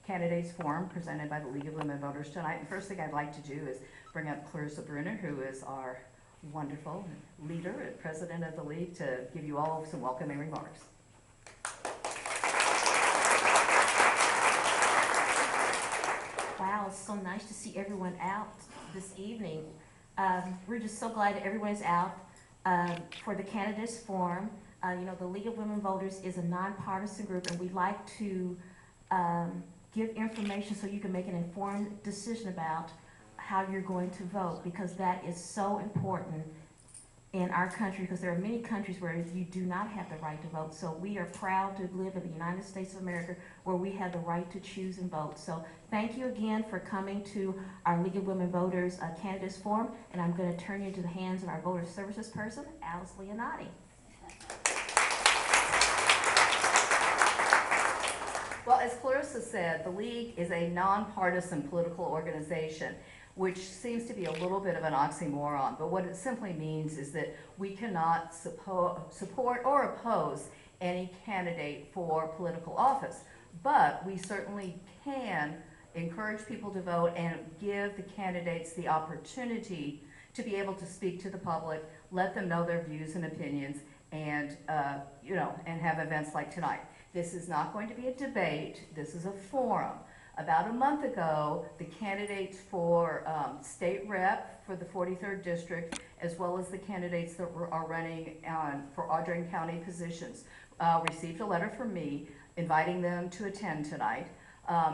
Candidates Forum presented by the League of Women Voters tonight. And the first thing I'd like to do is bring up Clarissa Bruner, who is our wonderful leader and president of the League, to give you all some welcoming remarks. Wow, it's so nice to see everyone out this evening. We're just so glad that everyone is out for the Candidates Forum. You know, the League of Women Voters is a nonpartisan group, and we like to give information so you can make an informed decision about how you're going to vote, because that is so important in our country, because there are many countries where you do not have the right to vote. So we are proud to live in the United States of America where we have the right to choose and vote. So thank you again for coming to our League of Women Voters Candidates Forum, and I'm going to turn you into the hands of our voter services person, Alice Leonati. Well, as Clarissa said, the League is a nonpartisan political organization, which seems to be a little bit of an oxymoron, but what it simply means is that we cannot support or oppose any candidate for political office, but we certainly can encourage people to vote and give the candidates the opportunity to be able to speak to the public, let them know their views and opinions, and and have events like tonight. This is not going to be a debate, this is a forum. About a month ago, the candidates for state rep for the 43rd District, as well as the candidates that are running for Audrain County positions, received a letter from me inviting them to attend tonight,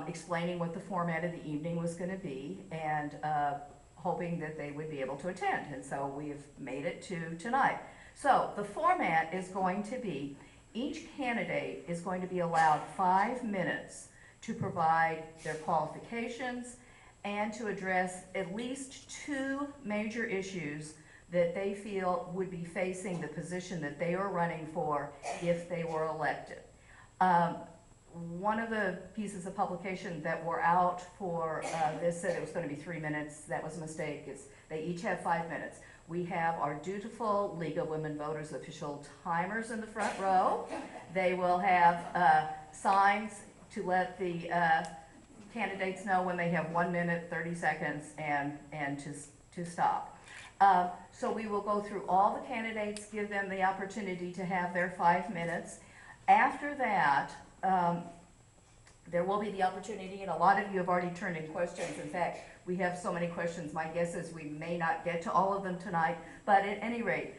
explaining what the format of the evening was going to be, and hoping that they would be able to attend. And so we've made it to tonight. So the format is going to be, each candidate is going to be allowed 5 minutes to provide their qualifications and to address at least 2 major issues that they feel would be facing the position that they are running for if they were elected. One of the pieces of publication that were out for this said it was going to be 3 minutes. That was a mistake. They each have 5 minutes. We have our dutiful League of Women Voters official timers in the front row. They will have signs to let the candidates know when they have 1 minute, 30 seconds, and to stop. So we will go through all the candidates, give them the opportunity to have their 5 minutes. After that, there will be the opportunity, and a lot of you have already turned in questions. In fact, we have so many questions, my guess is we may not get to all of them tonight, but at any rate,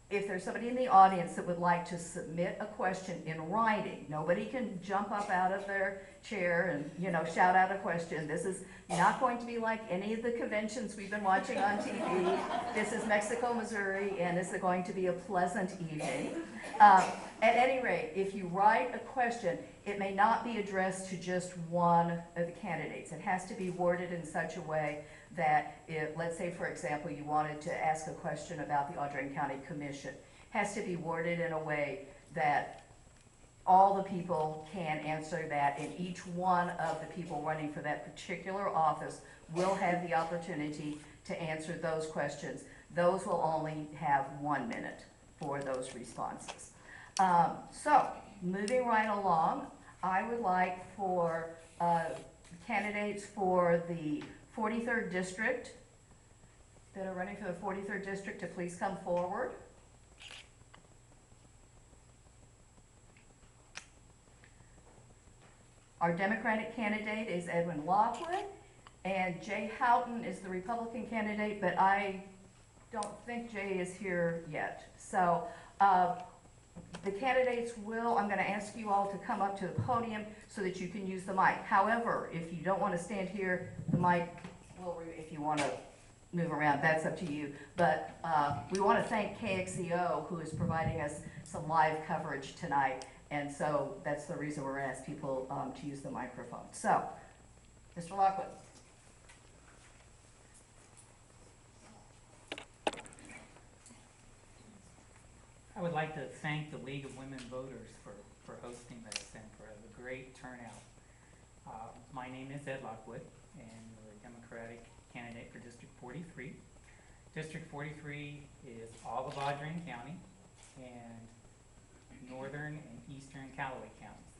if there's somebody in the audience that would like to submit a question in writing, nobody can jump up out of their chair and shout out a question. This is not going to be like any of the conventions we've been watching on TV. This is Mexico, Missouri, and this is going to be a pleasant evening. At any rate, if you write a question, it may not be addressed to just one of the candidates. It has to be worded in such a way that if, let's say for example, you wanted to ask a question about the Audrain County Commission, has to be worded in a way that all the people can answer that, and each one of the people running for that particular office will have the opportunity to answer those questions. Those will only have 1 minute for those responses. So, moving right along, I would like for candidates for the 43rd District that are running for the 43rd District to please come forward. Our Democratic candidate is Edwin Lockwood, and Jay Houghton is the Republican candidate, but I don't think Jay is here yet. So the candidates will, I'm going to ask you all to come up to the podium so that you can use the mic. However, if you don't want to stand here, the mic will, if you want to move around, that's up to you. But we want to thank KXEO, who is providing us some live coverage tonight. And so that's the reason we're going to ask people to use the microphone. So, Mr. Lockwood. I would like to thank the League of Women Voters for hosting this and for the great turnout. My name is Ed Lockwood, and we're a Democratic candidate for District 43. District 43 is all of Audrain County and northern and eastern Callaway counties.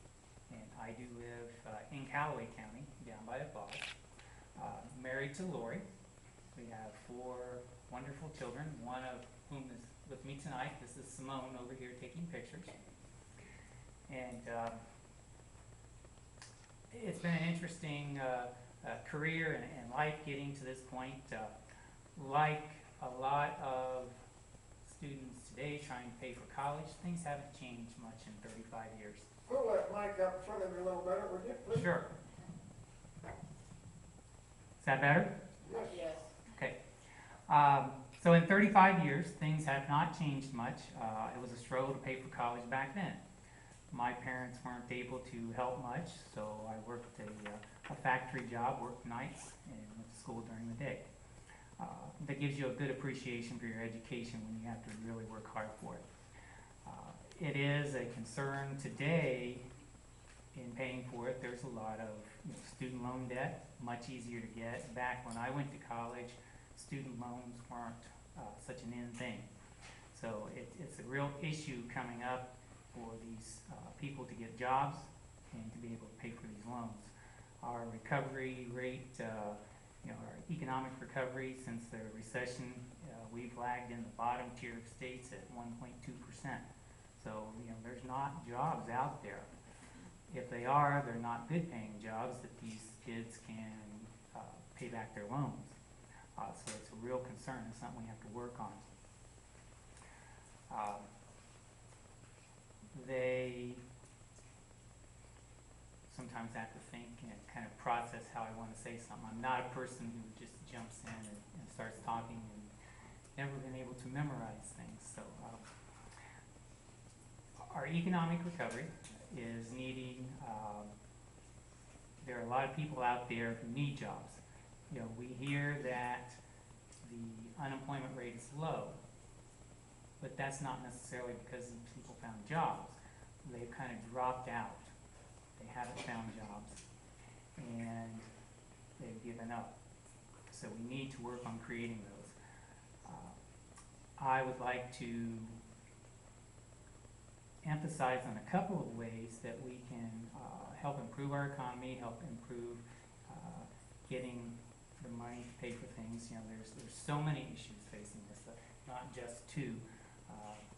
And I do live in Callaway County, down by the falls. Married to Lori. We have 4 wonderful children, one of whom is with me tonight. This is Simone over here taking pictures. And it's been an interesting career and life getting to this point. Like a lot of students today trying to pay for college, things haven't changed much in 35 years. Pull that mic up in front of you a little better, would you, please? Sure. Is that better? Yes. Okay. So in 35 years, things have not changed much. It was a struggle to pay for college back then. My parents weren't able to help much, so I worked a factory job, worked nights, and went to school during the day. That gives you a good appreciation for your education when you have to really work hard for it. It is a concern today in paying for it. There's a lot of student loan debt, much easier to get. Back when I went to college, student loans weren't such an in thing. So it's a real issue coming up for these people to get jobs and to be able to pay for these loans. Our recovery rate, our economic recovery since the recession, we've lagged in the bottom tier of states at 1.2%. So, there's not jobs out there. If they are, they're not good paying jobs that these kids can pay back their loans. So it's a real concern. It's something we have to work on. They sometimes have to think and kind of process how I want to say something. I'm not a person who just jumps in and starts talking and never been able to memorize things. So our economic recovery is needing, there are a lot of people out there who need jobs. We hear that the unemployment rate is low, but that's not necessarily because people found jobs. They've kind of dropped out. They haven't found jobs, and they've given up. So we need to work on creating those. I would like to emphasize on a couple of ways that we can help improve our economy, help improve getting the money to pay for things. There's so many issues facing this, not just two.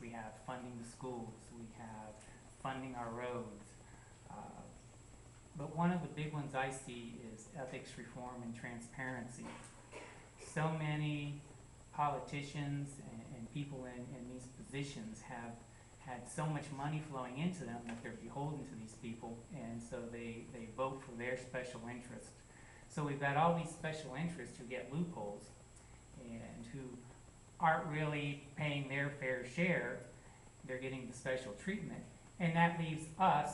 We have funding the schools, we have funding our roads, but one of the big ones I see is ethics reform and transparency. So many politicians and people in these positions have had so much money flowing into them that they're beholden to these people, and so they vote for their special interest. So we've got all these special interests who get loopholes and who aren't really paying their fair share. They're getting the special treatment, and that leaves us,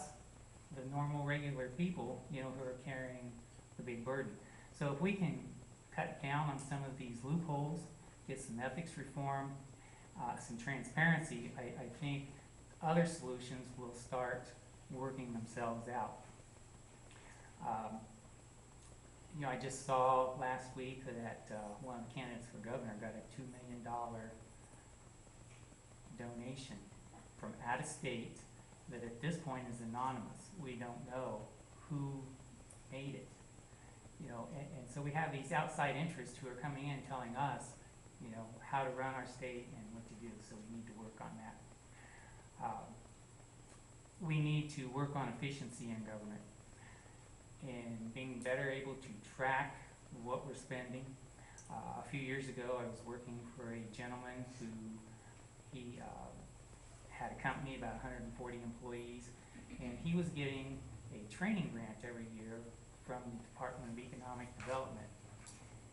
the normal, regular people, who are carrying the big burden. So if we can cut down on some of these loopholes, get some ethics reform, some transparency, I think other solutions will start working themselves out. I just saw last week that one of the candidates for governor got a $2 million donation from out of state that at this point is anonymous. We don't know who made it. And so we have these outside interests who are coming in telling us, how to run our state and what to do. So we need to work on that. We need to work on efficiency in government and being better able to track what we're spending. A few years ago, I was working for a gentleman who had a company, about 140 employees, and he was getting a training grant every year from the Department of Economic Development,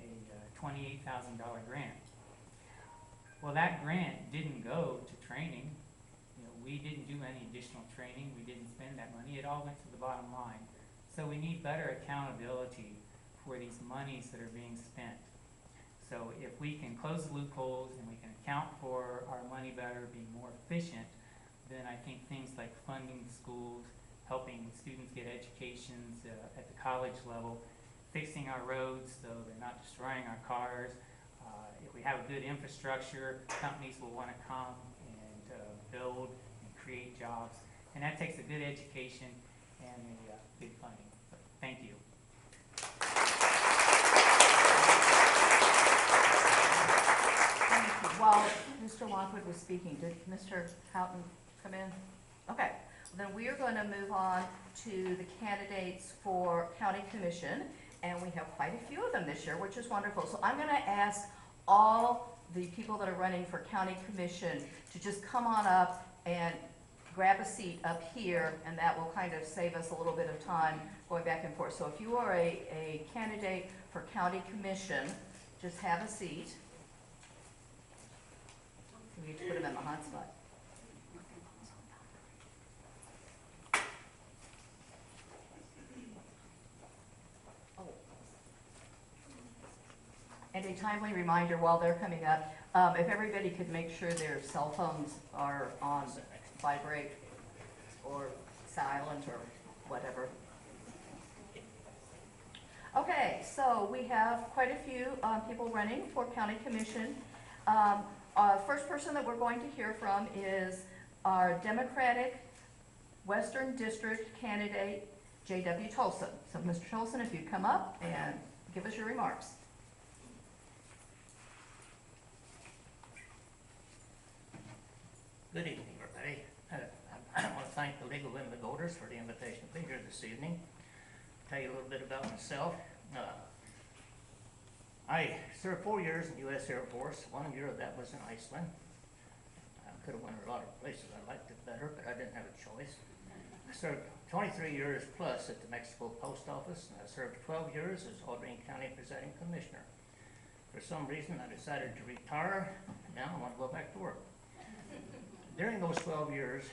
a $28,000 grant. Well, that grant didn't go to training. We didn't do any additional training. We didn't spend that money. It all went to the bottom line. So we need better accountability for these monies that are being spent. So if we can close the loopholes and we can account for our money better, be more efficient, then I think things like funding schools, helping students get educations at the college level, fixing our roads so they're not destroying our cars. If we have a good infrastructure, companies will want to come and build and create jobs. And that takes a good education and a good funding. So, thank you. speaking. Did Mr. Houghton come in? Okay, then we are going to move on to the candidates for county commission, and we have quite a few of them this year, which is wonderful. So I'm going to ask all the people that are running for county commission to just come on up and grab a seat up here, and that will kind of save us a little bit of time going back and forth. So if you are a candidate for county commission, just have a seat. We need to put them in the hot spot. Oh. And a timely reminder while they're coming up, if everybody could make sure their cell phones are on vibrate or silent or whatever. Okay, so we have quite a few people running for county commission. First person that we're going to hear from is our Democratic Western District candidate, J.W. Tolson. So Mr. Tolson, if you'd come up and give us your remarks. Good evening, everybody. I want to thank the League of Women Voters for the invitation to be here this evening. Tell you a little bit about myself. I served 4 years in the U.S. Air Force. 1 year of that was in Iceland. I could have went a lot of places. I liked it better, but I didn't have a choice. I served 23 years plus at the Mexico Post Office, and I served 12 years as Audrain County Presiding Commissioner. For some reason, I decided to retire. Now I want to go back to work. During those 12 years,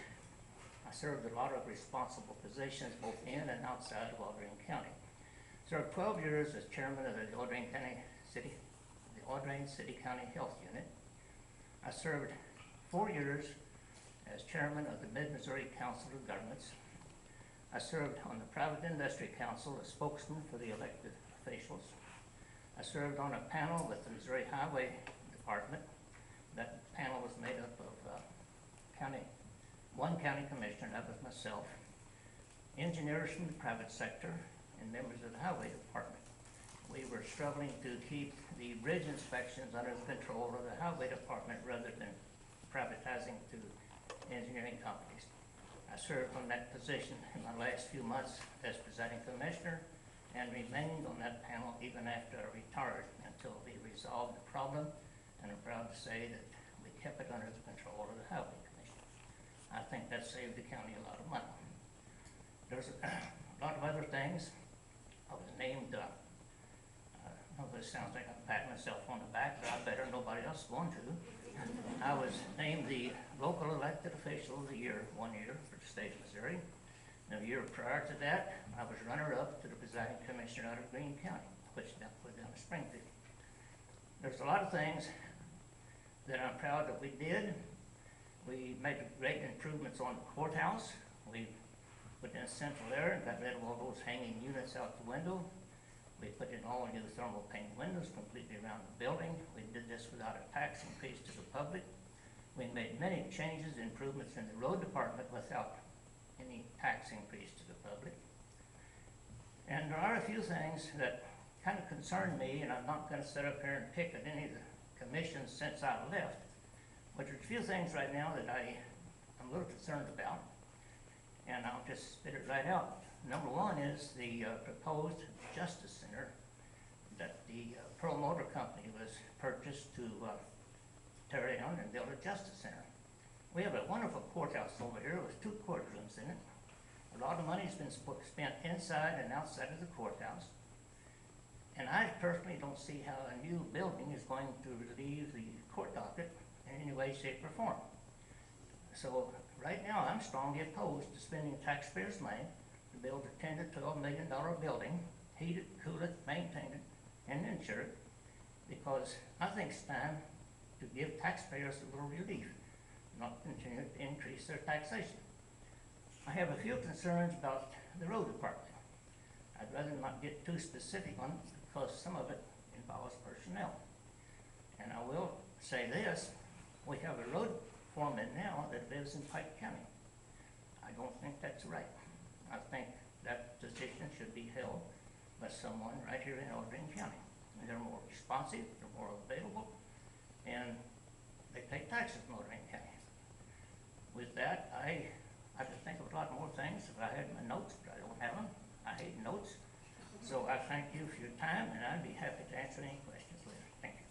I served a lot of responsible positions both in and outside of Audrain County. Served 12 years as chairman of the Audrain City County Health Unit. I served 4 years as chairman of the Mid-Missouri Council of Governments. I served on the Private Industry Council as spokesman for the elected officials. I served on a panel with the Missouri Highway Department. That panel was made up of one county commissioner, that was myself, engineers from the private sector, and members of the highway department. We were struggling to keep the bridge inspections under the control of the highway department rather than privatizing to engineering companies. I served on that position in my last few months as presiding commissioner and remained on that panel even after I retired until we resolved the problem, and I'm proud to say that we kept it under the control of the highway commission. I think that saved the county a lot of money. There's a lot of other things. I was named, I know this sounds like I'm patting myself on the back, but I better nobody else is going to. I was named the local elected official of the year 1 year for the state of Missouri. And a year prior to that, I was runner-up to the presiding commissioner out of Greene County, which now put down to Springfield. There's a lot of things that I'm proud that we did. We made great improvements on the courthouse. We put in central air and got rid of all those hanging units out the window. We put in all new thermal pane windows completely around the building. We did this without a tax increase to the public. We made many changes, improvements in the road department without any tax increase to the public. And there are a few things that kind of concern me, and I'm not going to sit up here and pick at any of the commissions since I left. But there's a few things right now that I'm a little concerned about, and I'll just spit it right out. Number one is the proposed Justice Center that the Pearl Motor Company was purchased to tear down and build a Justice Center. We have a wonderful courthouse over here with 2 courtrooms in it. A lot of money's been spent inside and outside of the courthouse. And I personally don't see how a new building is going to relieve the court docket in any way, shape, or form. So right now, I'm strongly opposed to spending taxpayers' money to build a $10 to $12 million building, heat it, cool it, maintain it, and insure it, because I think it's time to give taxpayers a little relief, not continue to increase their taxation. I have a few concerns about the road department. I'd rather not get too specific on it because some of it involves personnel. And I will say this, we have a road foreman now that lives in Pike County. I don't think that's right. I think that position should be held by someone right here in Audrain County. And they're more responsive, they're more available, and they pay taxes in Lorraine County. With that, I could think of a lot more things if I had my notes, but I don't have them. I hate notes. So I thank you for your time, and I'd be happy to answer any questions later. Thank you.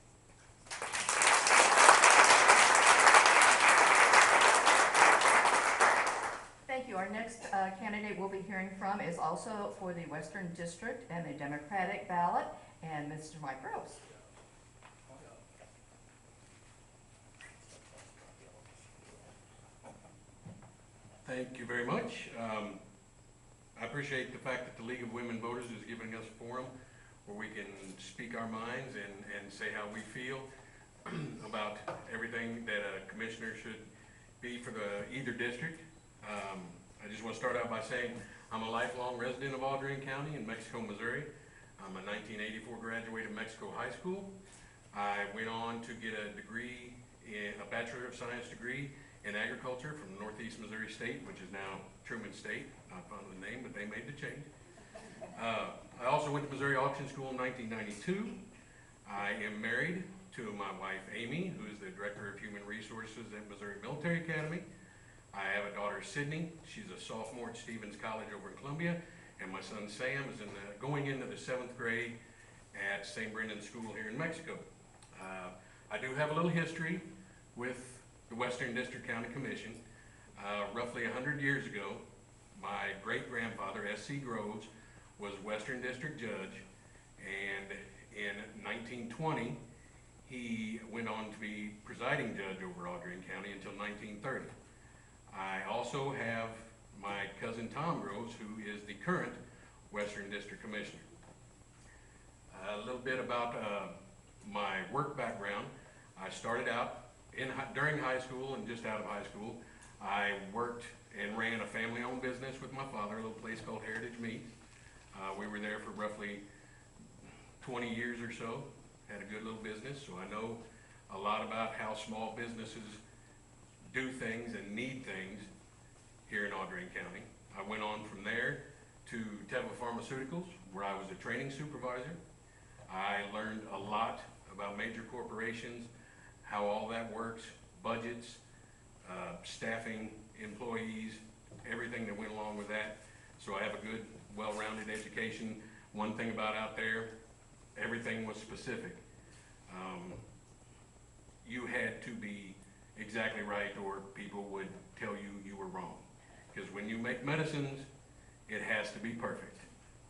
Thank you. Our next candidate we'll be hearing from is also for the Western District and the Democratic ballot, and Mr. Mike Rose. Thank you very much. I appreciate the fact that the League of Women Voters is giving us a forum where we can speak our minds and say how we feel about everything that a commissioner should be for either district. I just want to start out by saying I'm a lifelong resident of Audrain County in Mexico, Missouri. I'm a 1984 graduate of Mexico High School. I went on to get a degree, a Bachelor of Science degree in agriculture from Northeast Missouri State, which is now Truman State. Not fond of the name, but they made the change. I also went to Missouri Auction School in 1992. I am married to my wife, Amy, who is the Director of Human Resources at Missouri Military Academy. I have a daughter, Sydney. She's a sophomore at Stevens College over in Columbia. And my son, Sam, is going into the 7th grade at St. Brendan's School here in Mexico. I do have a little history with the Western District County Commission. Roughly 100 years ago, my great-grandfather, S.C. Groves, was Western District Judge, and in 1920, he went on to be presiding judge over Audrain County until 1930. I also have my cousin Tom Groves, who is the current Western District Commissioner. A little bit about my work background. I started out during high school and just out of high school. I worked and ran a family-owned business with my father, a little place called Heritage Meats. We were there for roughly 20 years or so, had a good little business, so I know a lot about how small businesses do things and need things here in Audrain County. I went on from there to Teva Pharmaceuticals, where I was a training supervisor. I learned a lot about major corporations, how all that works, budgets, staffing, employees, everything that went along with that. So I have a good, well-rounded education. One thing about out there, everything was specific. You had to be exactly right or people would tell you you were wrong. Because when you make medicines, it has to be perfect.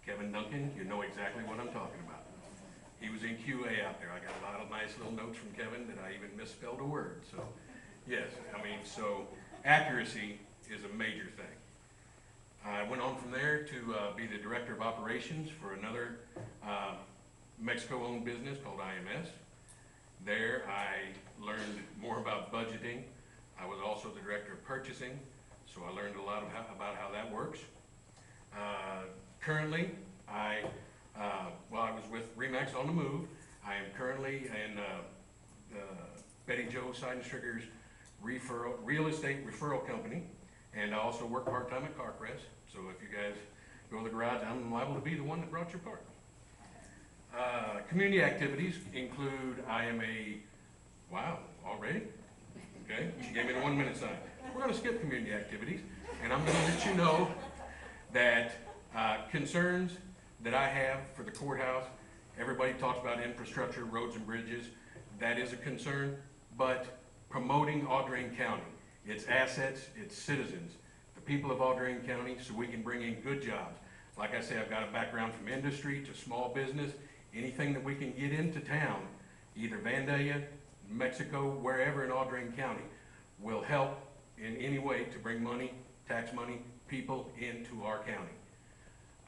Kevin Duncan, you know exactly what I'm talking about. He was in QA out there. I got a lot of nice little notes from Kevin that I even misspelled a word. So yes, I mean, so accuracy is a major thing. I went on from there to be the Director of Operations for another Mexico-owned business called IMS. There I learned more about budgeting. I was also the Director of Purchasing, so I learned a lot about how that works. Currently, while I was with Remax on the Move, I am currently in Betty Jo Seidenstrigger's real estate referral company, and I also work part-time at CarPress. So if you guys go to the garage, I'm liable to be the one that brought your car. Community activities include, I am a, wow, already? Okay, she gave me the 1 minute sign. We're gonna skip community activities, and I'm gonna let you know that concerns that I have for the courthouse, everybody talks about infrastructure, roads and bridges. That is a concern, but promoting Audrain County, its assets, its citizens, the people of Audrain County, so we can bring in good jobs. Like I say, I've got a background from industry to small business. Anything that we can get into town, either Vandalia, Mexico, wherever in Audrain County, will help in any way to bring money, tax money, people into our county.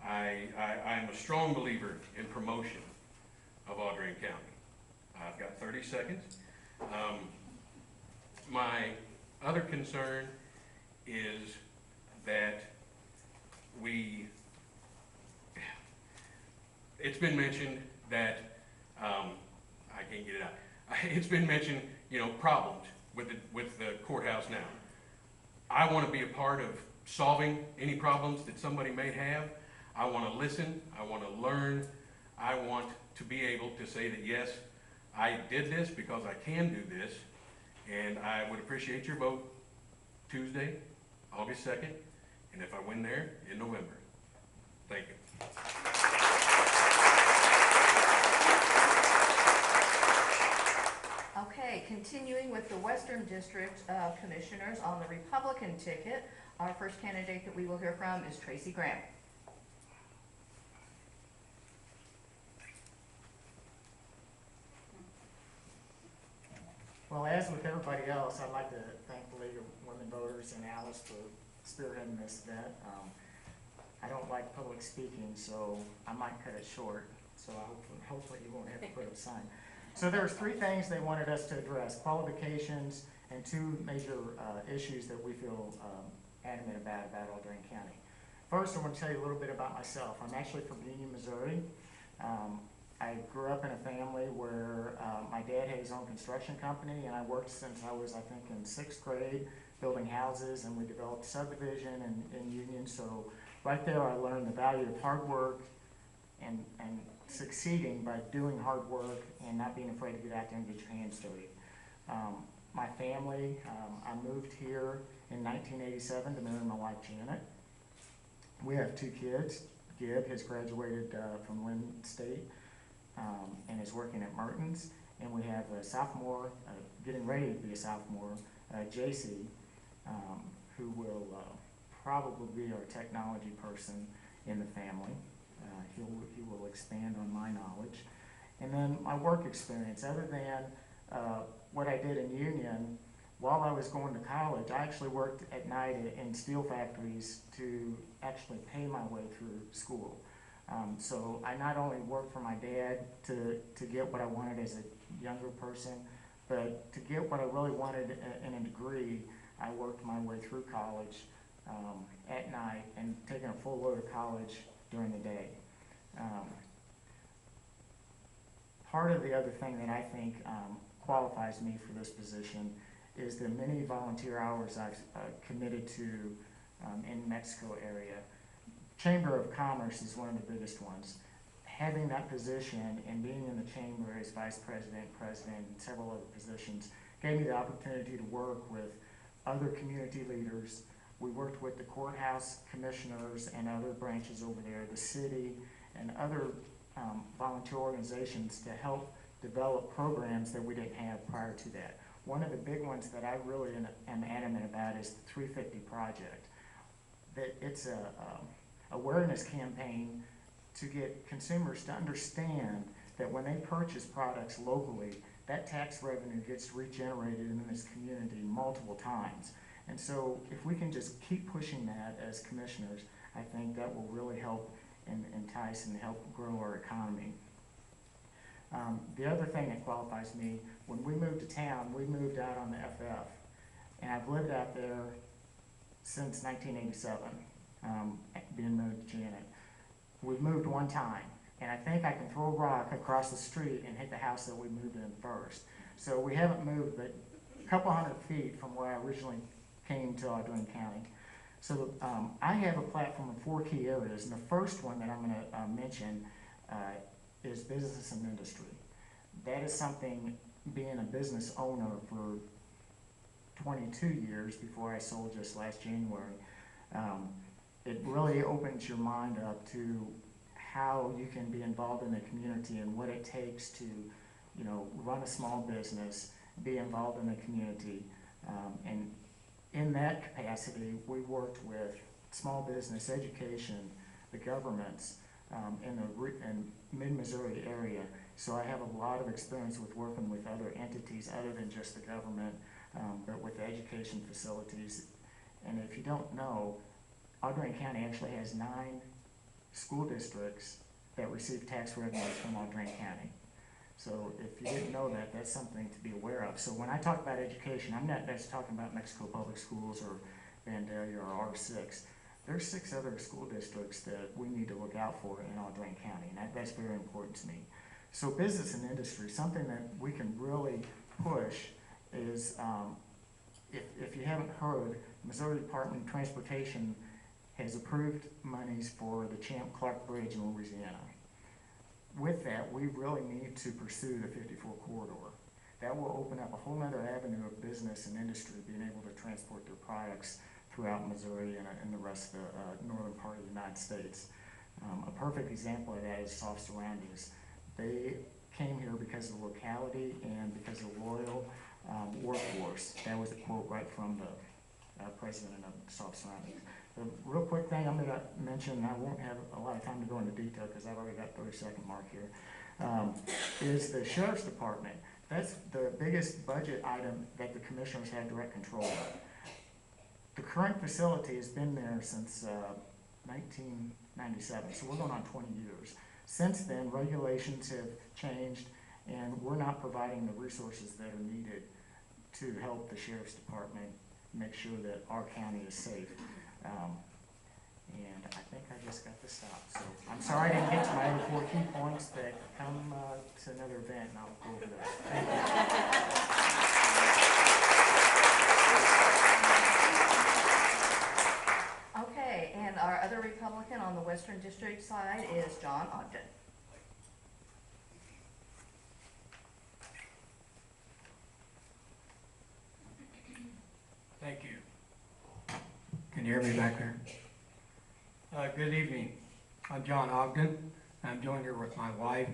I'm a strong believer in promotion of Audrain County. I've got 30 seconds. My other concern is that it's been mentioned that, I can't get it out. It's been mentioned, you know, problems with the courthouse now. I want to be a part of solving any problems that somebody may have. I want to listen, I want to learn, I want to be able to say that yes, I did this because I can do this, And I would appreciate your vote Tuesday, August 2nd, and if I win there, in November. Thank you. Okay, continuing with the Western District Commissioners on the Republican ticket, our first candidate that we will hear from is Tracy Graham. Well, as with everybody else, I'd like to thank the League of Women Voters and Alice for spearheading this event. I don't like public speaking, so I might cut it short, so hopefully you won't have to put up a sign. So there's 3 things they wanted us to address: qualifications and 2 major issues that we feel adamant about Audrain County. First, I want to tell you a little bit about myself. I'm actually from Union, Missouri. I grew up in a family where my dad had his own construction company, and I worked since I was, I think, in 6th grade, building houses, and we developed subdivision in Union. So right there I learned the value of hard work and succeeding by doing hard work and not being afraid to get out there and get your hands dirty. My family, I moved here in 1987 to marry my wife Janet. We have 2 kids. Gibb has graduated from Lynn State and is working at Mertens. And we have a sophomore, getting ready to be a sophomore, JC, who will probably be our technology person in the family. He will expand on my knowledge. And then my work experience, other than what I did in Union, while I was going to college, I actually worked at night in steel factories to actually pay my way through school. So I not only worked for my dad to get what I wanted as a younger person, but to get what I really wanted in a degree, I worked my way through college at night and taking a full load of college during the day. Part of the other thing that I think qualifies me for this position is the many volunteer hours I've committed to in Mexico area. Chamber of Commerce is one of the biggest ones. Having that position and being in the chamber as vice president, president, and several other positions gave me the opportunity to work with other community leaders. We worked with the courthouse commissioners and other branches over there, the city, and other volunteer organizations to help develop programs that we didn't have prior to that. One of the big ones that I really am adamant about is the 350 Project. That it's a awareness campaign to get consumers to understand that when they purchase products locally, that tax revenue gets regenerated in this community multiple times. And so if we can just keep pushing that as commissioners, I think that will really help and entice and help grow our economy. The other thing that qualifies me, when we moved to town, we moved out on the FF. And I've lived out there since 1987, being moved to Janet. We've moved one time, and I think I can throw a rock across the street and hit the house that we moved in first. So we haven't moved but a couple hundred feet from where I originally came to Audrain County. So I have a platform in 4 key areas, and the first one that I'm going to mention is business and industry. That is something, being a business owner for 22 years before I sold just last January, it really opens your mind up to how you can be involved in the community and what it takes to, you know, run a small business, be involved in the community. And in that capacity, we worked with small business, education, the governments in the mid-Missouri area. So I have a lot of experience with working with other entities other than just the government, but with education facilities. And if you don't know, Audrain County actually has 9 school districts that receive tax revenues from Audrain County. So if you didn't know that, that's something to be aware of. So when I talk about education, I'm not just talking about Mexico Public Schools or Vandalia or R6. There's 6 other school districts that we need to look out for in Audrain County, and that's very important to me. So business and industry, something that we can really push is, if you haven't heard, Missouri Department of Transportation has approved monies for the Champ Clark Bridge in Louisiana. With that, we really need to pursue the 54 corridor. That will open up a whole other avenue of business and industry being able to transport their products throughout Missouri and the rest of the northern part of the United States. A perfect example of that is Soft Surroundings. They came here because of the locality and because of the loyal workforce. That was a quote right from the president of Soft Surroundings. The real quick thing I'm going to mention, and I won't have a lot of time to go into detail because I've already got 30-second mark here, is the Sheriff's Department. That's the biggest budget item that the commissioners have direct control of. The current facility has been there since 1997, so we're going on 20 years. Since then, regulations have changed, and we're not providing the resources that are needed to help the Sheriff's Department make sure that our county is safe. And I think I just got to stop. So I'm sorry I didn't get to my other 4 key points, but come to another event and I'll go over those. Thank you. Okay, and our other Republican on the Western District side is John Ogden. Thank you. Can you hear me back there? Good evening. I'm John Ogden. I'm joined here with my wife,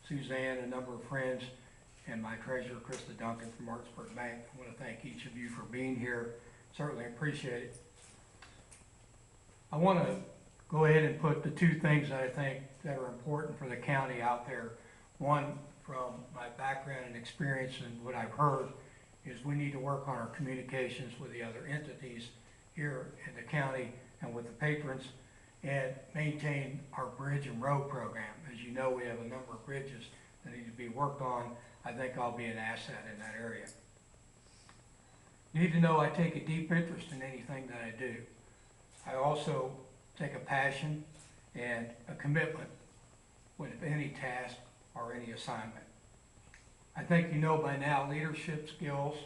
Suzanne, a number of friends, and my treasurer, Krista Duncan from Martinsburg Bank. I want to thank each of you for being here. Certainly appreciate it. I want to go ahead and put the 2 things that I think that are important for the county out there. One, from my background and experience and what I've heard, is we need to work on our communications with the other entities here in the county and with the patrons, and maintain our bridge and road program. As you know, we have a number of bridges that need to be worked on. I think I'll be an asset in that area. You need to know I take a deep interest in anything that I do. I also take a passion and a commitment with any task or any assignment. I think you know by now leadership skills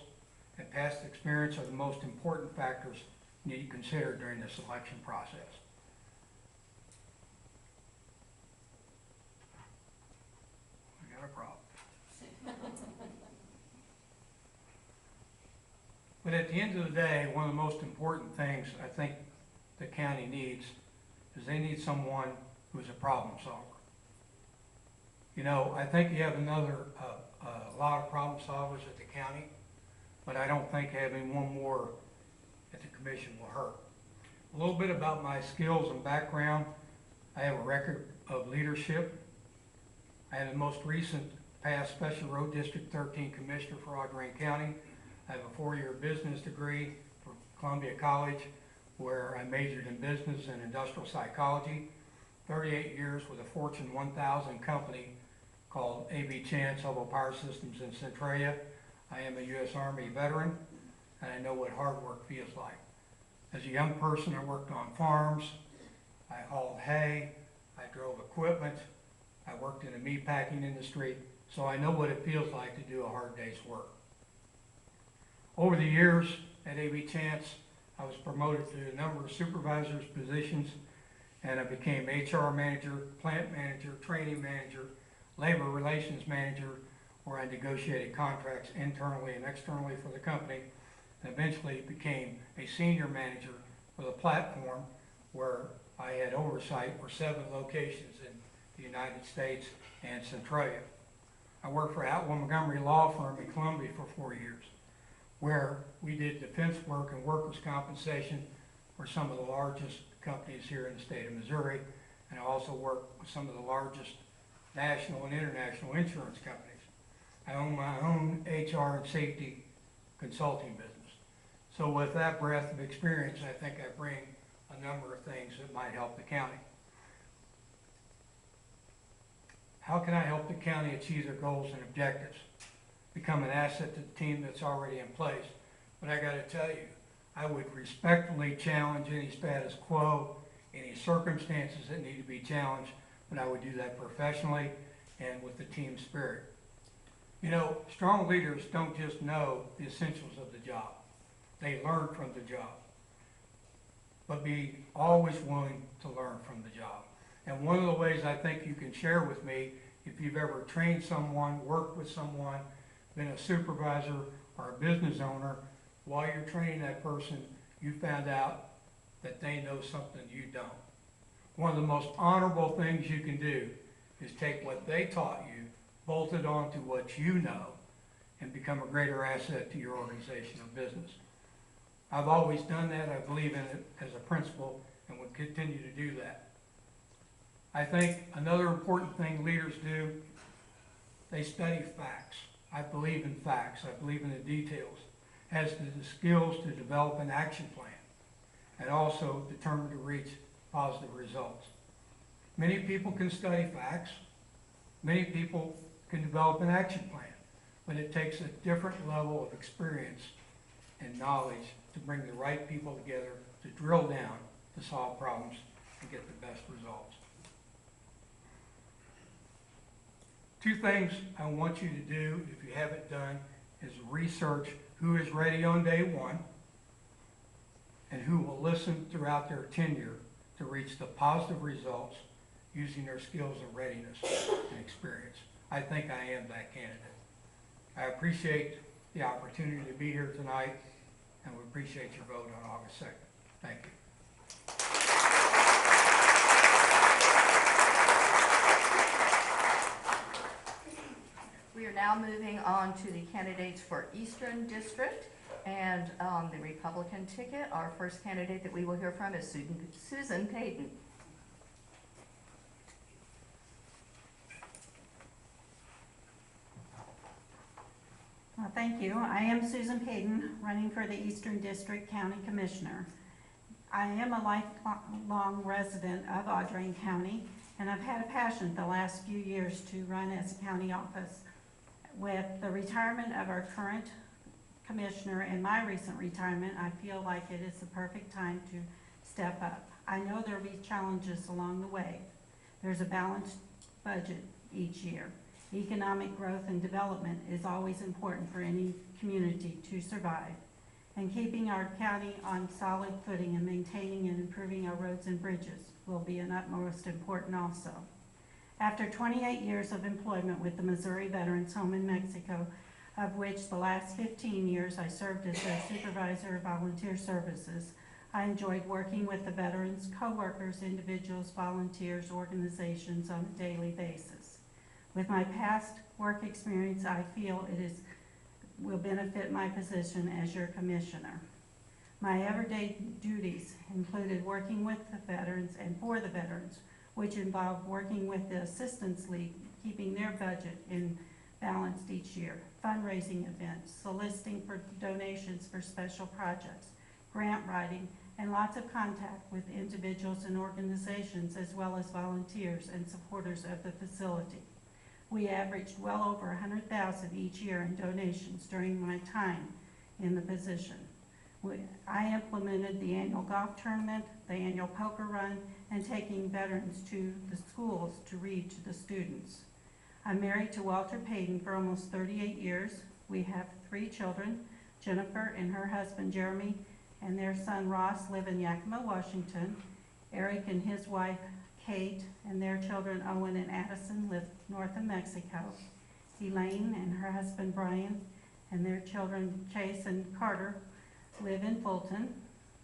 and past experience are the most important factors you need to consider during the selection process. I got a problem. But at the end of the day, one of the most important things I think the county needs is they need someone who's a problem solver. You know, I think you have a lot of problem solvers at the county, but I don't think having one more at the commission will hurt. A little bit about my skills and background. I have a record of leadership. I am the most recent past Special Road District 13 Commissioner for Audrain County. I have a 4-year business degree from Columbia College, where I majored in business and industrial psychology. 38 years with a Fortune 1000 company called A.B. Chance Hubble Power Systems in Centralia. I am a U.S. Army veteran, and I know what hard work feels like. As a young person, I worked on farms, I hauled hay, I drove equipment, I worked in the meat packing industry, so I know what it feels like to do a hard day's work. Over the years at A.B. Chance, I was promoted to a number of supervisors positions, and I became HR manager, plant manager, training manager, labor relations manager, where I negotiated contracts internally and externally for the company, and eventually became a senior manager for the platform, where I had oversight for 7 locations in the United States and Centralia. I worked for Atwell Montgomery Law Firm in Columbia for 4 years, where we did defense work and workers' compensation for some of the largest companies here in the state of Missouri, and I also worked with some of the largest national and international insurance companies. I own my own HR and safety consulting business. So with that breadth of experience, I think I bring a number of things that might help the county. How can I help the county achieve their goals and objectives? Become an asset to the team that's already in place. But I gotta tell you, I would respectfully challenge any status quo, any circumstances that need to be challenged, but I would do that professionally and with the team spirit. You know, strong leaders don't just know the essentials of the job. They learn from the job. But be always willing to learn from the job. And one of the ways I think you can share with me, if you've ever trained someone, worked with someone, been a supervisor or a business owner, while you're training that person, you found out that they know something you don't. One of the most honorable things you can do is take what they taught you, bolt it onto what you know, and become a greater asset to your organization or business. I've always done that. I believe in it as a principle and will continue to do that. I think another important thing leaders do, they study facts. I believe in facts. I believe in the details. Has the skills to develop an action plan and also determined to reach positive results. Many people can study facts. Many people can develop an action plan, but it takes a different level of experience and knowledge to bring the right people together to drill down to solve problems and get the best results. Two things I want you to do, if you haven't done, is research who is ready on day one and who will listen throughout their tenure to reach the positive results using their skills of readiness and experience. I think I am that candidate. I appreciate the opportunity to be here tonight, and we appreciate your vote on August 2nd. Thank you. We are now moving on to the candidates for Eastern District, and the Republican ticket. Our first candidate that we will hear from is Susan Payton. Thank you. I am Susan Payton, running for the Eastern District County Commissioner. I am a lifelong resident of Audrain County, and I've had a passion the last few years to run as a county office. With the retirement of our current commissioner and my recent retirement, I feel like it is the perfect time to step up. I know there will be challenges along the way. There's a balanced budget each year. Economic growth and development is always important for any community to survive. And keeping our county on solid footing and maintaining and improving our roads and bridges will be an utmost important also. After 28 years of employment with the Missouri Veterans Home in Mexico, of which the last 15 years I served as their supervisor of volunteer services, I enjoyed working with the veterans, co-workers, individuals, volunteers, organizations on a daily basis. With my past work experience, I feel will benefit my position as your commissioner. My everyday duties included working with the veterans and for the veterans, which involved working with the Assistance League, keeping their budget balanced each year, fundraising events, soliciting for donations for special projects, grant writing, and lots of contact with individuals and organizations, as well as volunteers and supporters of the facility. We averaged well over 100,000 each year in donations during my time in the position. I implemented the annual golf tournament, the annual poker run, and taking veterans to the schools to read to the students. I'm married to Walter Payton for almost 38 years. We have 3 children. Jennifer and her husband Jeremy and their son Ross live in Yakima, Washington. Eric and his wife Kate and their children Owen and Addison live north of Mexico. Elaine and her husband Brian and their children Chase and Carter live in Fulton.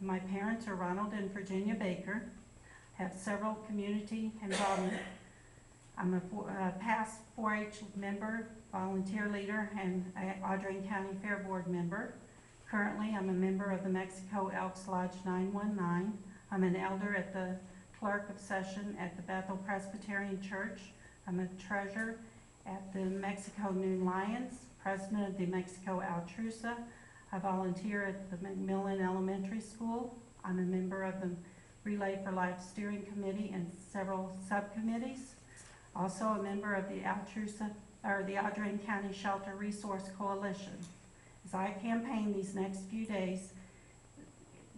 My parents are Ronald and Virginia Baker. Have several community involvement. I'm a past 4-H member, volunteer leader, and Audrain County Fair Board member. Currently, I'm a member of the Mexico Elks Lodge 919. I'm an elder at the Clerk of Session at the Bethel Presbyterian Church. I'm a treasurer at the Mexico Noon Lions, president of the Mexico Altrusa. I volunteer at the McMillan Elementary School. I'm a member of the Relay for Life Steering Committee and several subcommittees. Also a member of the the Audrain County Shelter Resource Coalition. As I campaign these next few days,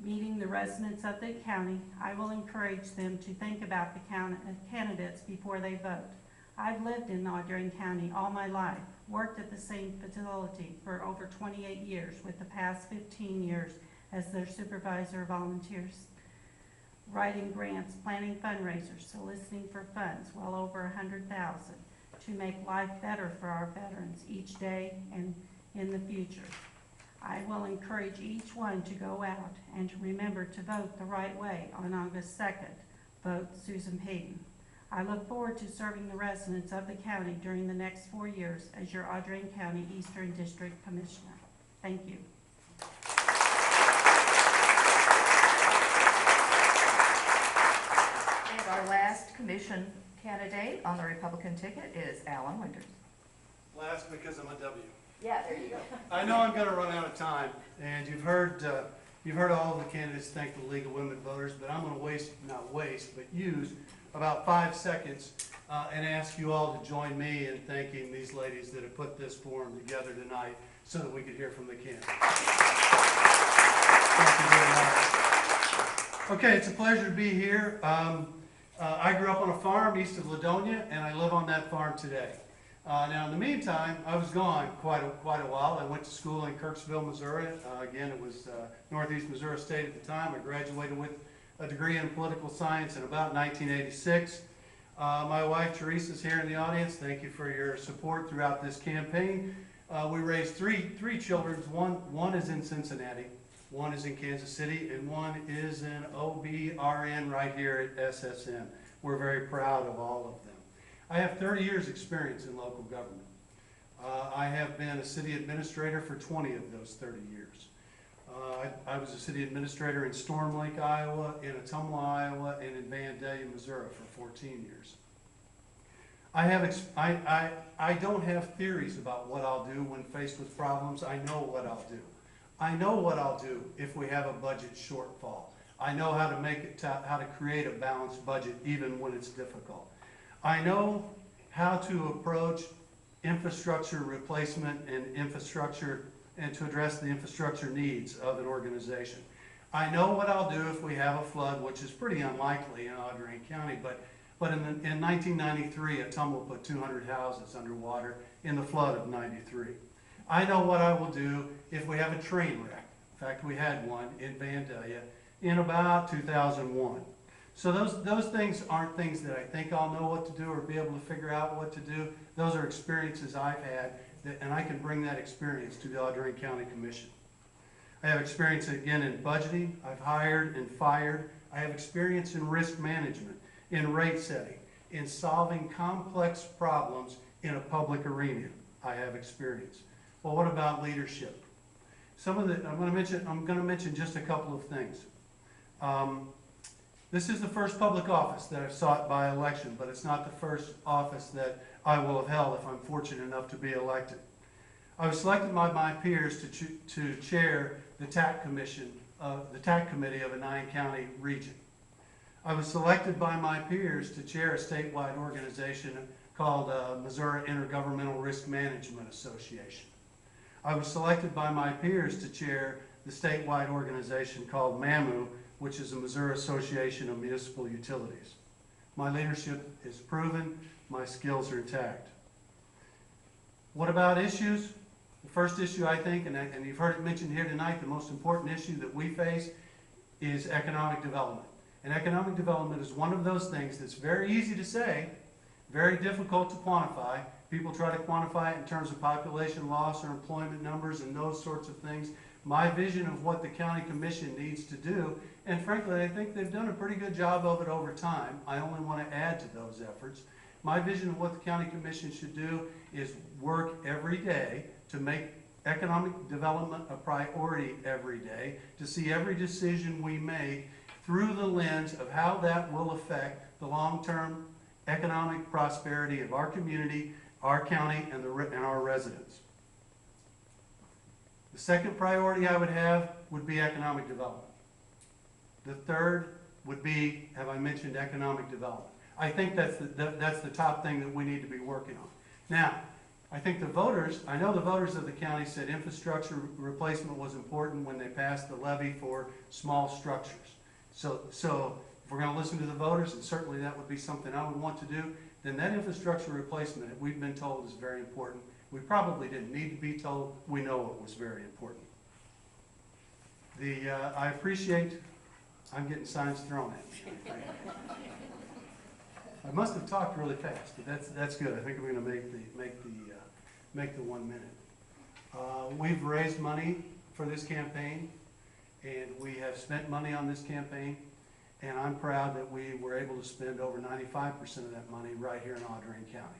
meeting the residents of the county, I will encourage them to think about the candidates before they vote. I've lived in Audrain County all my life, worked at the same facility for over 28 years, with the past 15 years as their supervisor volunteers, writing grants, planning fundraisers, soliciting for funds, well over 100,000. to make life better for our veterans each day and in the future. I will encourage each one to go out and to remember to vote the right way on August 2nd. Vote Susan Payton. I look forward to serving the residents of the county during the next 4 years as your Audrain County Eastern District Commissioner. Thank you. And our last commission candidate on the Republican ticket is Alan Winters. Last because I'm a W. Yeah, there you go. I know I'm gonna run out of time, and you've heard all of the candidates thank the League of Women Voters, but I'm gonna use about 5 seconds and ask you all to join me in thanking these ladies that have put this forum together tonight so that we could hear from the candidates. Thank you very much. Okay, it's a pleasure to be here. I grew up on a farm east of Ladonia, and I live on that farm today. Now, in the meantime, I was gone quite a while. I went to school in Kirksville, Missouri. Again, it was Northeast Missouri State at the time. I graduated with a degree in political science in about 1986. My wife, Teresa, is here in the audience. Thank you for your support throughout this campaign. We raised three children. One is in Cincinnati, one is in Kansas City, and one is in OBRN right here at SSM. We're very proud of all of them. I have 30 years experience in local government. I have been a city administrator for 20 of those 30 years. I was a city administrator in Storm Lake, Iowa, in Ottumwa, Iowa, and in Vandalia, Missouri for 14 years. I don't have theories about what I'll do when faced with problems. I know what I'll do. I know what I'll do if we have a budget shortfall. I know how to create a balanced budget even when it's difficult. I know how to approach infrastructure replacement and to address the infrastructure needs of an organization. I know what I'll do if we have a flood, which is pretty unlikely in Audrain County, but in 1993, Ottumwa put 200 houses underwater in the flood of '93. I know what I will do if we have a train wreck. In fact, we had one in Vandalia in about 2001. So those things aren't things that I think I'll know what to do or be able to figure out what to do. Those are experiences I've had, and I can bring that experience to the Audrain County Commission. I have experience again in budgeting. I've hired and fired. I have experience in risk management, in rate setting, in solving complex problems in a public arena. I have experience. Well, what about leadership? I'm going to mention just a couple of things. This is the first public office that I've sought by election, but it's not the first office that I will have held if I'm fortunate enough to be elected. I was selected by my peers to chair the TAC Committee of a 9-county region. I was selected by my peers to chair a statewide organization called Missouri Intergovernmental Risk Management Association. I was selected by my peers to chair the statewide organization called MAMU, which is the Missouri Association of Municipal Utilities. My leadership is proven, my skills are intact. What about issues? The first issue, I think, and you've heard it mentioned here tonight, the most important issue that we face is economic development. And economic development is one of those things that's very easy to say, very difficult to quantify. People try to quantify it in terms of population loss or employment numbers and those sorts of things. My vision of what the county commission needs to do, and frankly, I think they've done a pretty good job of it over time. I only want to add to those efforts. My vision of what the county commission should do is work every day to make economic development a priority every day, to see every decision we make through the lens of how that will affect the long-term economic prosperity of our community, our county, and our residents. The second priority I would have would be economic development. The third would be, have I mentioned, economic development. I think that's the top thing that we need to be working on. Now, I think I know the voters of the county said infrastructure replacement was important when they passed the levy for small structures. So if we're going to listen to the voters, and certainly that would be something I would want to do, then that infrastructure replacement that we've been told is very important. We probably didn't need to be told. We know it was very important. I'm getting signs thrown at me. I must have talked really fast, but that's good. I think I'm gonna make the 1 minute. We've raised money for this campaign, and we have spent money on this campaign, and I'm proud that we were able to spend over 95% of that money right here in Audrain County.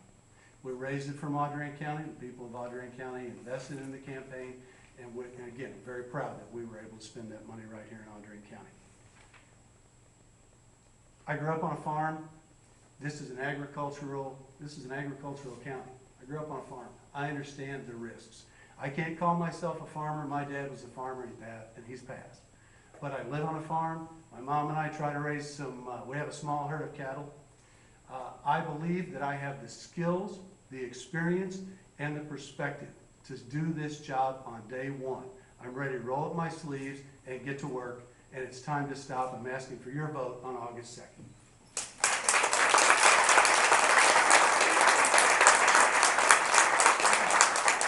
We raised it from Audrain County. The people of Audrain County invested in the campaign, and again, very proud that we were able to spend that money right here in Audrain County. I grew up on a farm. This is an agricultural county. I grew up on a farm. I understand the risks. I can't call myself a farmer. My dad was a farmer and he's passed. But I live on a farm. My mom and I try to raise we have a small herd of cattle. I believe that I have the skills, the experience, and the perspective to do this job on day one. I'm ready to roll up my sleeves and get to work, and it's time to stop. I'm asking for your vote on August 2nd.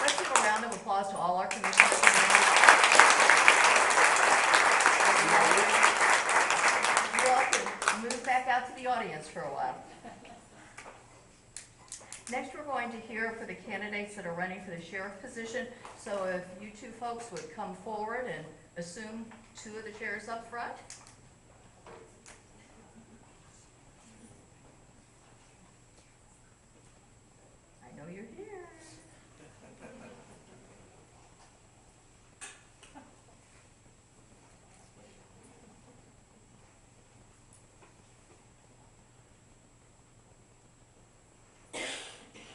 Let's give a round of applause to all our commissioners. You all can move back out to the audience for a while. Next, we're going to hear for the candidates that are running for the sheriff position. So if you two folks would come forward and assume 2 of the chairs up front. I know you're here.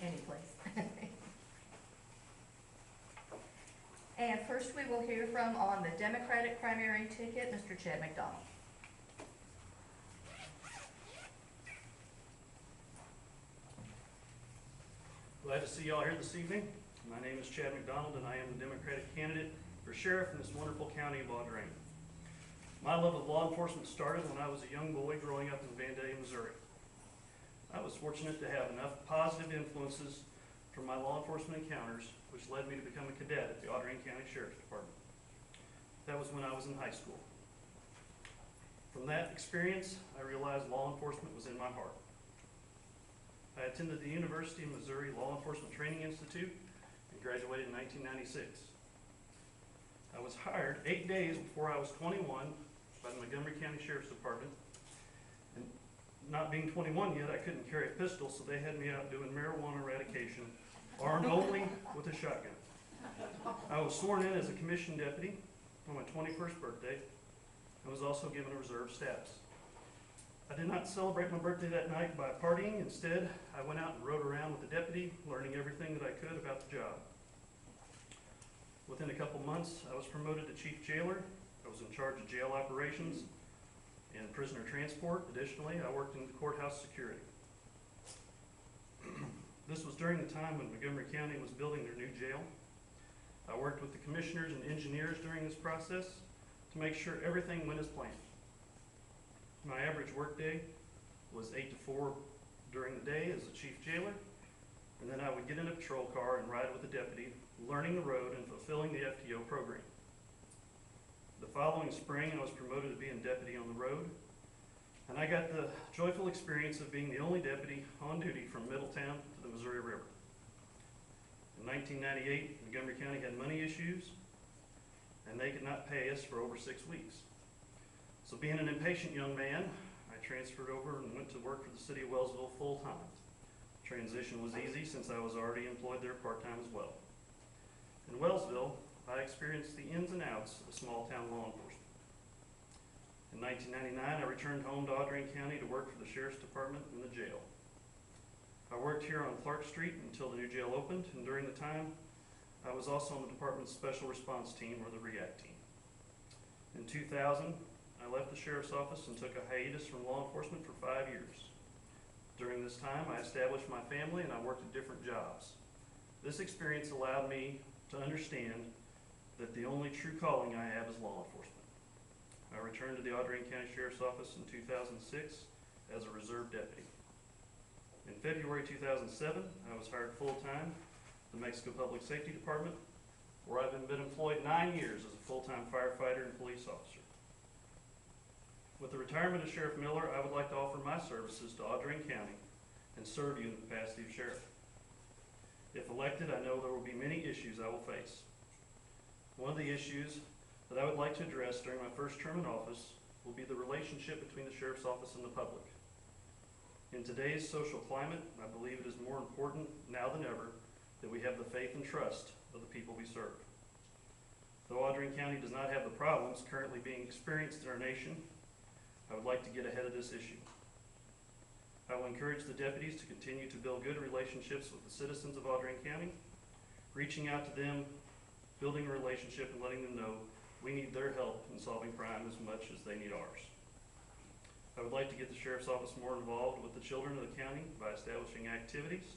Any place. And first we will hear from, on the Democratic primary ticket, Mr. Chad McDonald. Glad to see y'all here this evening. My name is Chad McDonald, and I am the Democratic candidate for sheriff in this wonderful county of Audrain. My love of law enforcement started when I was a young boy growing up in Vandalia, Missouri. I was fortunate to have enough positive influences from my law enforcement encounters, which led me to become a cadet at the Audrain County Sheriff's Department. That was when I was in high school. From that experience, I realized law enforcement was in my heart. I attended the University of Missouri Law Enforcement Training Institute and graduated in 1996. I was hired 8 days before I was 21 by the Montgomery County Sheriff's Department. And not being 21 yet, I couldn't carry a pistol, so they had me out doing marijuana eradication, armed only with a shotgun. I was sworn in as a commissioned deputy on my 21st birthday and was also given a reserve status. I did not celebrate my birthday that night by partying. Instead, I went out and rode around with the deputy, learning everything that I could about the job. Within a couple months, I was promoted to chief jailer. I was in charge of jail operations and prisoner transport. Additionally, I worked in the courthouse security. This was during the time when Montgomery County was building their new jail. I worked with the commissioners and engineers during this process to make sure everything went as planned. My average workday was 8 to 4 during the day as a chief jailer, and then I would get in a patrol car and ride with the deputy, learning the road and fulfilling the FTO program. The following spring, I was promoted to being deputy on the road, and I got the joyful experience of being the only deputy on duty from Middletown to the Missouri River. In 1998, Montgomery County had money issues, and they could not pay us for over 6 weeks. So being an impatient young man, I transferred over and went to work for the city of Wellsville full-time. Transition was easy since I was already employed there part-time as well. In Wellsville, I experienced the ins and outs of small-town law enforcement. In 1999, I returned home to Audrain County to work for the Sheriff's Department in the jail. I worked here on Clark Street until the new jail opened, and during the time, I was also on the department's special response team, or the REACT team. In 2000, I left the sheriff's office and took a hiatus from law enforcement for 5 years. During this time, I established my family and I worked at different jobs. This experience allowed me to understand that the only true calling I have is law enforcement. I returned to the Audrain County Sheriff's Office in 2006 as a reserve deputy. In February 2007, I was hired full-time to the Mexico Public Safety Department, where I've been employed 9 years as a full-time firefighter and police officer. With the retirement of Sheriff Miller, I would like to offer my services to Audrain County and serve you in the capacity of sheriff. If elected, I know there will be many issues I will face. One of the issues that I would like to address during my first term in office will be the relationship between the sheriff's office and the public. In today's social climate, I believe it is more important now than ever that we have the faith and trust of the people we serve. Though Audrain County does not have the problems currently being experienced in our nation, I would like to get ahead of this issue. I will encourage the deputies to continue to build good relationships with the citizens of Audrain County, reaching out to them, building a relationship, and letting them know we need their help in solving crime as much as they need ours. I would like to get the sheriff's office more involved with the children of the county by establishing activities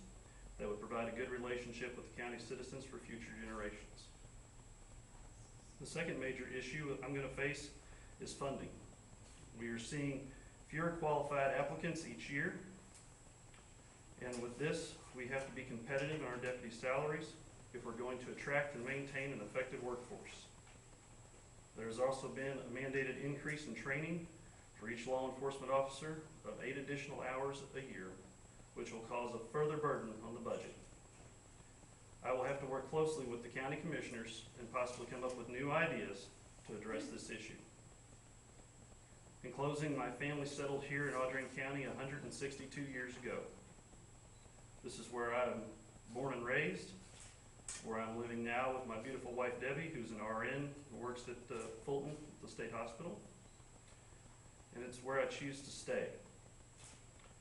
that would provide a good relationship with the county's citizens for future generations. The second major issue I'm going to face is funding. We are seeing fewer qualified applicants each year, and with this, we have to be competitive in our deputy salaries if we're going to attract and maintain an effective workforce. There has also been a mandated increase in training for each law enforcement officer of 8 additional hours a year, which will cause a further burden on the budget. I will have to work closely with the county commissioners and possibly come up with new ideas to address this issue. In closing, my family settled here in Audrain County 162 years ago. This is where I'm born and raised, where I'm living now with my beautiful wife Debbie, who's an RN who works at Fulton, the state hospital, and it's where I choose to stay.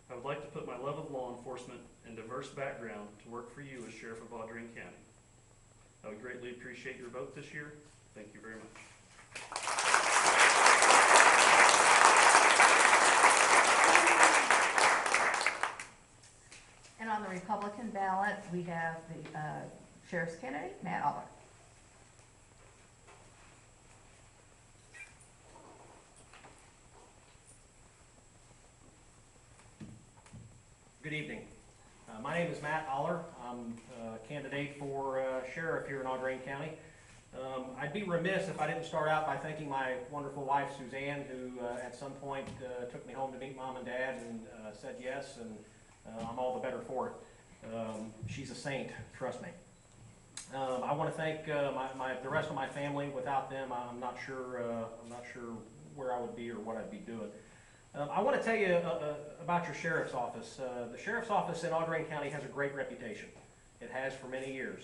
I would like to put my love of law enforcement and diverse background to work for you as Sheriff of Audrain County. I would greatly appreciate your vote this year. Thank you very much. And on the Republican ballot, we have the sheriff's candidate, Matt Aller. Good evening. My name is Matt Aller. I'm a candidate for sheriff here in Audrain County. I'd be remiss if I didn't start out by thanking my wonderful wife, Suzanne, who at some point took me home to meet Mom and Dad and said yes, and I'm all the better for it. She's a saint, trust me. I want to thank the rest of my family. Without them, I'm not sure where I would be or what I'd be doing. I want to tell you about your sheriff's office. The sheriff's office in Audrain County has a great reputation. It has for many years.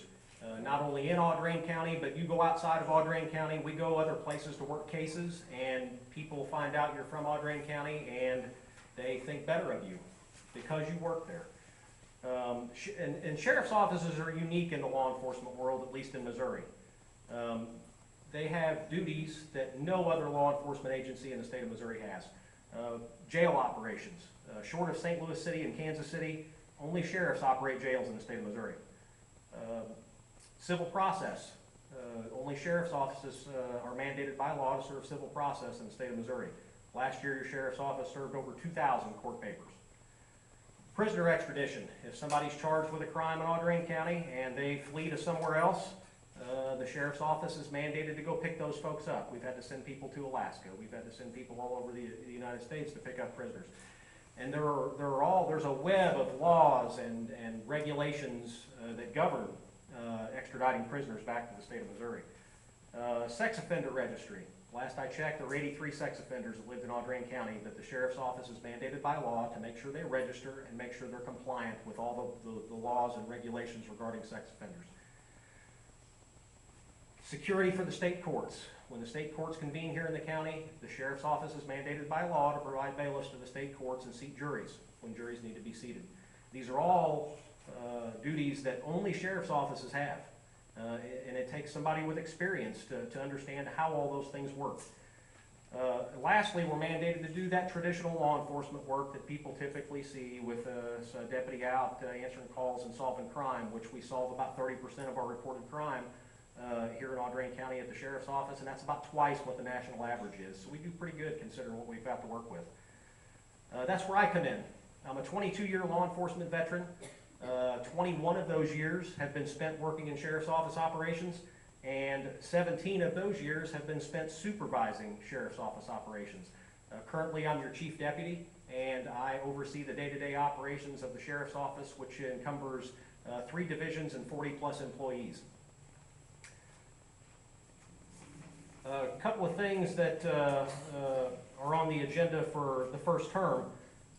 Not only in Audrain County, but you go outside of Audrain County, we go other places to work cases, and people find out you're from Audrain County, and they think better of you because you work there. And sheriff's offices are unique in the law enforcement world, at least in Missouri. They have duties that no other law enforcement agency in the state of Missouri has. Jail operations. Short of St. Louis City and Kansas City, only sheriffs operate jails in the state of Missouri. Civil process. Only sheriff's offices are mandated by law to serve civil process in the state of Missouri. Last year, your sheriff's office served over 2,000 court papers. Prisoner extradition. If somebody's charged with a crime in Audrain County and they flee to somewhere else, the sheriff's office is mandated to go pick those folks up. We've had to send people to Alaska. We've had to send people all over the United States to pick up prisoners. And there's a web of laws and regulations that govern extraditing prisoners back to the state of Missouri. Sex offender registry. Last I checked, there were 83 sex offenders that lived in Audrain County that the sheriff's office is mandated by law to make sure they register and make sure they're compliant with all the laws and regulations regarding sex offenders. Security for the state courts. When the state courts convene here in the county, the sheriff's office is mandated by law to provide bailiffs to the state courts and seat juries when juries need to be seated. These are all duties that only sheriff's offices have. And it takes somebody with experience to understand how all those things work. Lastly, we're mandated to do that traditional law enforcement work that people typically see with a deputy out answering calls and solving crime, which we solve about 30% of our reported crime here in Audrain County at the sheriff's office, and that's about twice what the national average is. So we do pretty good considering what we've got to work with. That's where I come in. I'm a 22-year law enforcement veteran. 21 of those years have been spent working in sheriff's office operations, and 17 of those years have been spent supervising sheriff's office operations. Currently, I'm your chief deputy. and I oversee the day-to-day operations of the Sheriff's Office, which encumbers 3 divisions and 40-plus employees. A couple of things that are on the agenda for the first term.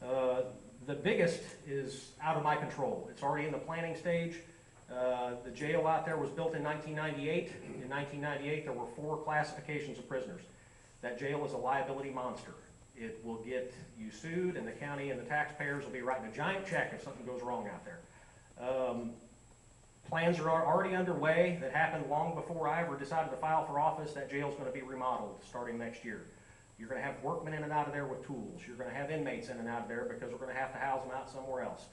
The biggest is out of my control. It's already in the planning stage. The jail out there was built in 1998. In 1998, there were 4 classifications of prisoners. That jail is a liability monster. It will get you sued, and the county and the taxpayers will be writing a giant check if something goes wrong out there. Plans are already underway that happened long before I ever decided to file for office. That jail's going to be remodeled starting next year. You're going to have workmen in and out of there with tools. You're going to have inmates in and out of there because we're going to have to house them out somewhere else.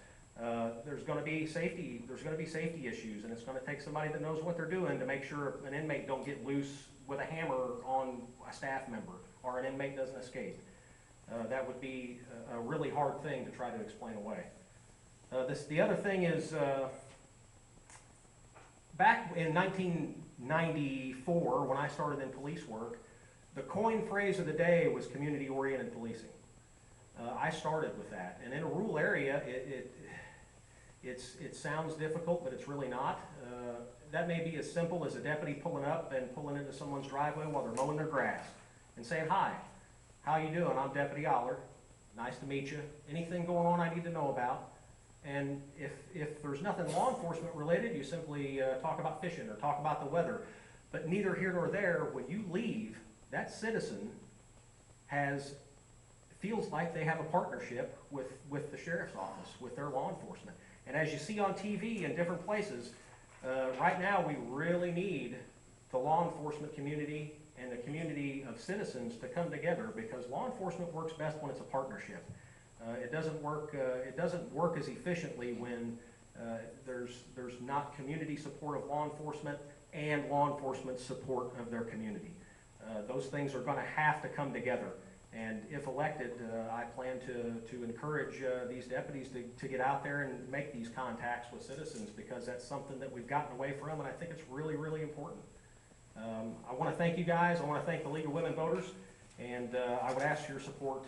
There's going to be safety issues, and it's going to take somebody that knows what they're doing to make sure an inmate don't get loose with a hammer on a staff member or an inmate doesn't escape. That would be a really hard thing to try to explain away. The other thing is, back in 1994, when I started in police work, the coined phrase of the day was community-oriented policing. I started with that, and in a rural area, it sounds difficult, but it's really not. That may be as simple as a deputy pulling up and pulling into someone's driveway while they're mowing their grass and saying, "Hi, how you doing? I'm Deputy Aller. Nice to meet you. Anything going on I need to know about?" And if there's nothing law enforcement related, you simply talk about fishing or talk about the weather. But neither here nor there, when you leave, that citizen feels like they have a partnership with the sheriff's office, with their law enforcement. And as you see on TV in different places, right now we really need the law enforcement community and the community of citizens to come together, because law enforcement works best when it's a partnership. It doesn't work as efficiently when there's not community support of law enforcement and law enforcement support of their community. Those things are going to have to come together. And if elected, I plan to encourage these deputies to get out there and make these contacts with citizens, because that's something that we've gotten away from, and I think it's really, really important. I want to thank you guys. I want to thank the League of Women Voters, and I would ask for your support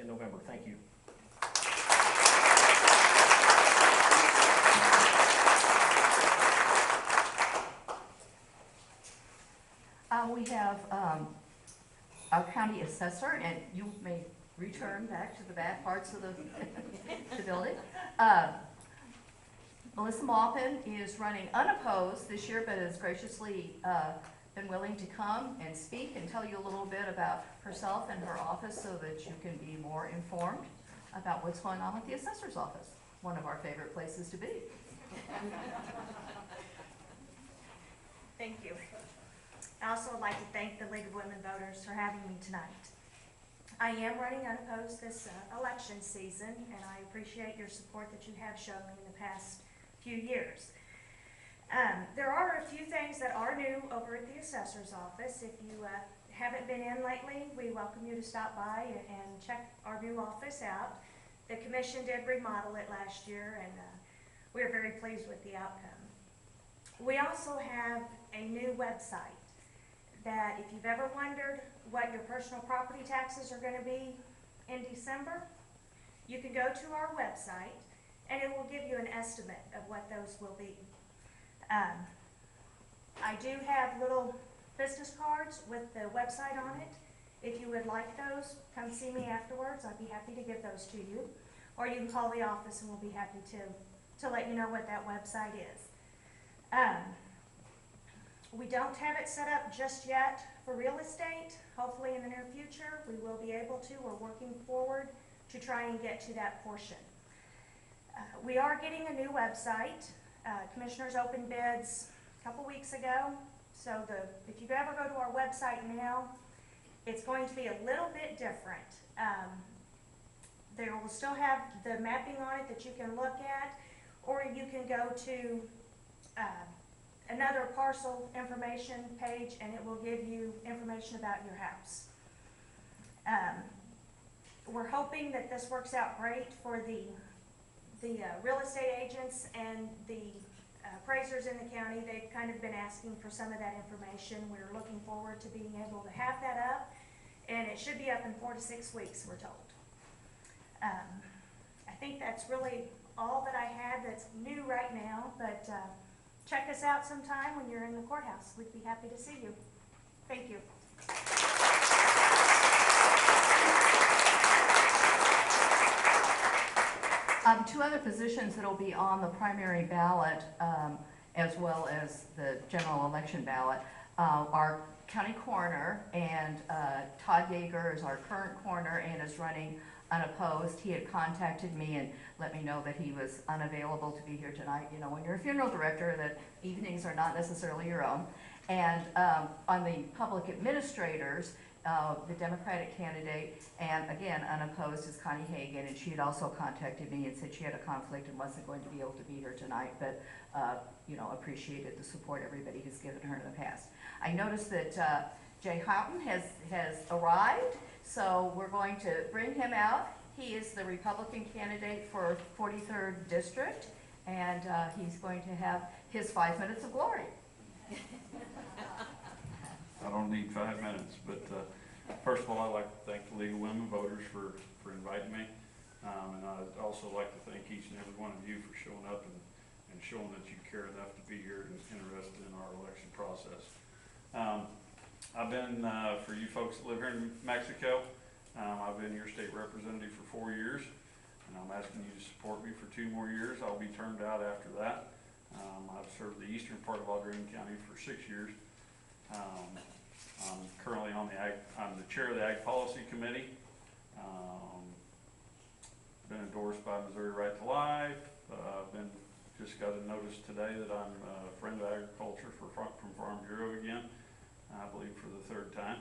in November. Thank you. We have our county assessor, and you may return back to the bad parts of the building. Melissa Maupin is running unopposed this year, but has graciously been willing to come and speak and tell you a little bit about herself and her office so that you can be more informed about what's going on with the assessor's office, one of our favorite places to be. Thank you. I also would like to thank the League of Women Voters for having me tonight. I am running unopposed this election season, and I appreciate your support that you have shown me in the past few years. There are a few things that are new over at the assessor's office. If you haven't been in lately, we welcome you to stop by and check our new office out. The commission did remodel it last year, and we're very pleased with the outcome. We also have a new website that, if you've ever wondered what your personal property taxes are going to be in December, you can go to our website and it will give you an estimate of what those will be. I do have little business cards with the website on it. If you would like those, come see me afterwards. I'd be happy to give those to you. Or you can call the office and we'll be happy to let you know what that website is. We don't have it set up just yet for real estate. Hopefully in the near future we will be able to. We're working forward to try and get to that portion. We are getting a new website. Commissioners opened bids a couple weeks ago. So if you ever go to our website now, it's going to be a little bit different. There will still have the mapping on it that you can look at, or you can go to another parcel information page and it will give you information about your house. We're hoping that this works out great for the real estate agents and the appraisers in the county. They've kind of been asking for some of that information. We're looking forward to being able to have that up, and it should be up in 4 to 6 weeks, we're told. I think that's really all that I had that's new right now, but check us out sometime when you're in the courthouse. We'd be happy to see you. Thank you. Two other positions that'll be on the primary ballot, as well as the general election ballot, are county coroner, and Todd Yeager is our current coroner and is running unopposed. He had contacted me and let me know that he was unavailable to be here tonight. You know, when you're a funeral director, that evenings are not necessarily your own. And on the public administrators, the Democratic candidate, and again, unopposed, is Connie Hagan, and she had also contacted me and said she had a conflict and wasn't going to be able to be here tonight, but you know, appreciated the support everybody has given her in the past. I noticed that Jay Houghton has arrived, so we're going to bring him out. He is the Republican candidate for 43rd District, and he's going to have his 5 minutes of glory. I don't need 5 minutes, but first of all, I'd like to thank the League of Women Voters for inviting me. And I'd also like to thank each and every one of you for showing up and showing that you care enough to be here and interested in our election process. I've been, for you folks that live here in Mexico, I've been your state representative for 4 years, and I'm asking you to support me for 2 more years. I'll be termed out after that. I've served the eastern part of Audrain County for 6 years. I'm currently on I'm the chair of the Ag Policy Committee. Been endorsed by Missouri Right to Life. Just got a notice today that I'm a friend of agriculture from Farm Bureau again, I believe for the 3rd time.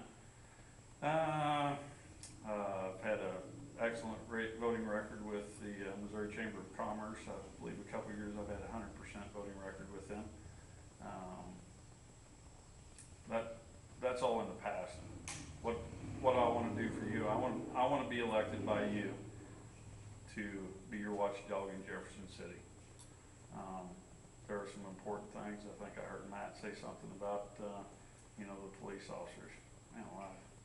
I've had an excellent voting record with the Missouri Chamber of Commerce. I believe a couple of years I've had a 100% voting record with them. That's all in the past. What I want to do for you, I want to be elected by you to be your watchdog in Jefferson City. There are some important things. I think I heard Matt say something about you know, the police officers. Man,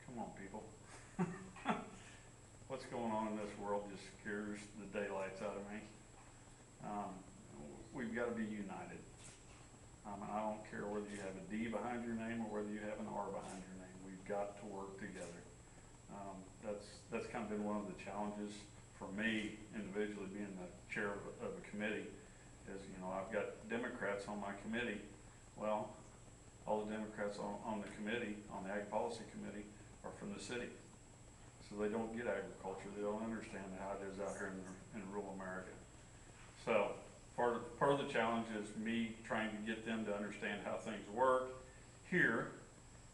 come on, people. What's going on in this world just scares the daylights out of me. We've got to be united. And I don't care whether you have a D behind your name or whether you have an R behind your name. We've got to work together. That's kind of been one of the challenges for me individually, being the chair of a committee, is, you know, I've got Democrats on my committee. Well, all the Democrats on the committee, on the Ag Policy Committee, are from the city. So they don't get agriculture. They don't understand how it is out here in rural America. So part of the challenge is me trying to get them to understand how things work here,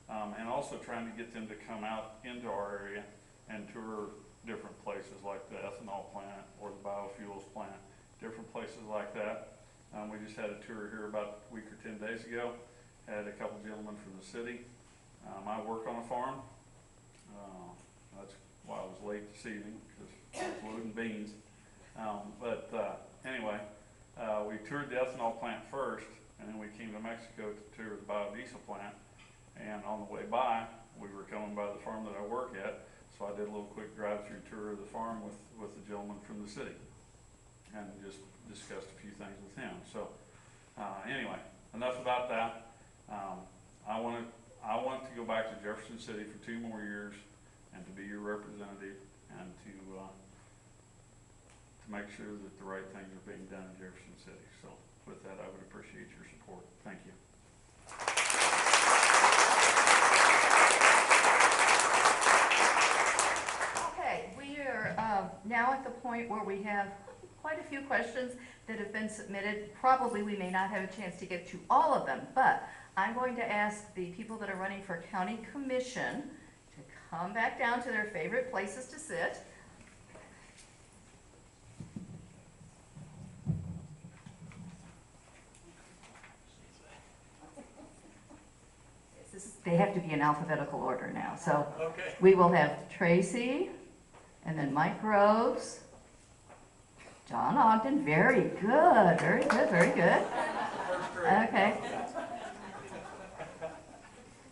and also trying to get them to come out into our area and tour different places like the ethanol plant or the biofuels plant, different places like that. We just had a tour here about a week or 10 days ago. Had a couple gentlemen from the city. I work on a farm. That's why I was late this evening, because I was loading beans. Anyway, we toured the ethanol plant first, and then we came to Mexico to tour the biodiesel plant. And on the way by, we were coming by the farm that I work at, so I did a little quick drive-through tour of the farm with the gentleman from the city, and just discussed a few things with him. So anyway, enough about that. I want to go back to Jefferson City for 2 more years and to be your representative, and to make sure that the right things are being done in Jefferson City. So with that, I would appreciate your support. Thank you. Okay, we are now at the point where we have quite a few questions that have been submitted. Probably we may not have a chance to get to all of them, but I'm going to ask the people that are running for county commission to come back down to their favorite places to sit. They have to be in alphabetical order now. So Okay. we will have Tracy, and then Mike Groves, John Ogden. Very good, very good, very good. Okay.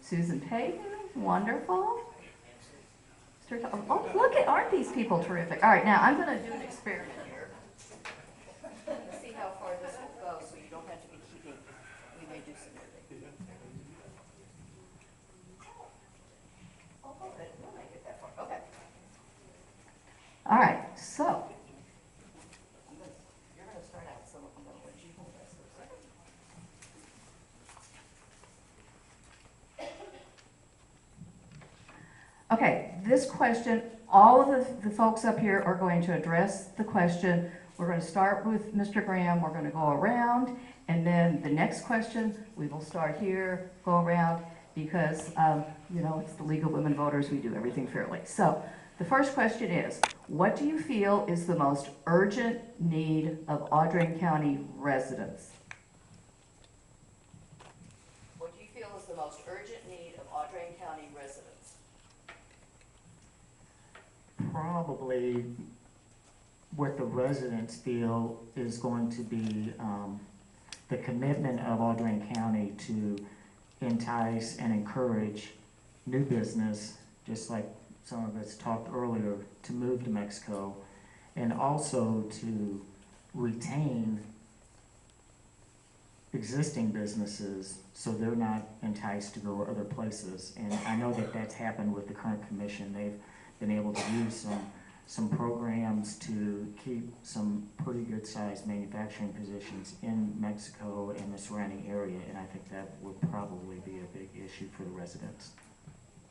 Susan Payton, wonderful. Oh, look at, aren't these people terrific? All right, now I'm gonna do an experiment here. To see how far this will go, so you don't have to be keeping, we may do some moving. Oh, good, we'll make it that far, okay. All right, so. You're gonna start out, so I'm gonna let you hold this for a second. Okay, this question, all of the folks up here are going to address the question. We're going to start with Mr. Graham, we're going to go around, and then the next question, we will start here, go around, because, you know, it's the League of Women Voters, we do everything fairly. So, the first question is, what do you feel is the most urgent need of Audrain County residents? What do you feel is the most urgent need of Audrain County residents? Probably what the residents feel is going to be the commitment of Audrain County to entice and encourage new business, just like some of us talked earlier, to move to Mexico, and also to retain existing businesses so they're not enticed to go other places. And I know that that's happened with the current commission. They've been able to use some programs to keep some pretty good sized manufacturing positions in Mexico and the surrounding area, and I think that would probably be a big issue for the residents.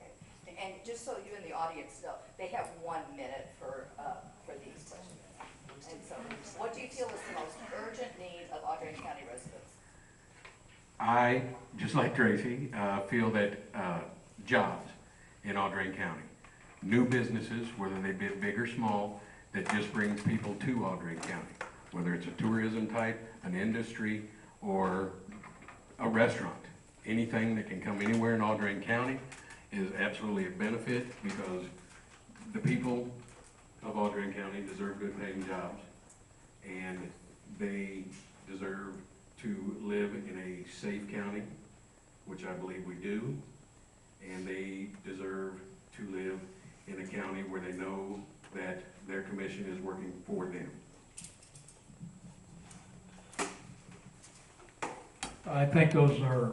Okay. And just so you in the audience know, they have 1 minute for these questions. And so, what do you feel is the most urgent need of Audrain County residents? I, just like Tracy, feel that jobs in Audrain County, new businesses, whether they be big or small, that just brings people to Audrain County, whether it's a tourism type, an industry, or a restaurant. Anything that can come anywhere in Audrain County is absolutely a benefit, because the people of Audrain County deserve good paying jobs, and they deserve to live in a safe county, which I believe we do, and they deserve to live in a county where they know that their commission is working for them. I think those are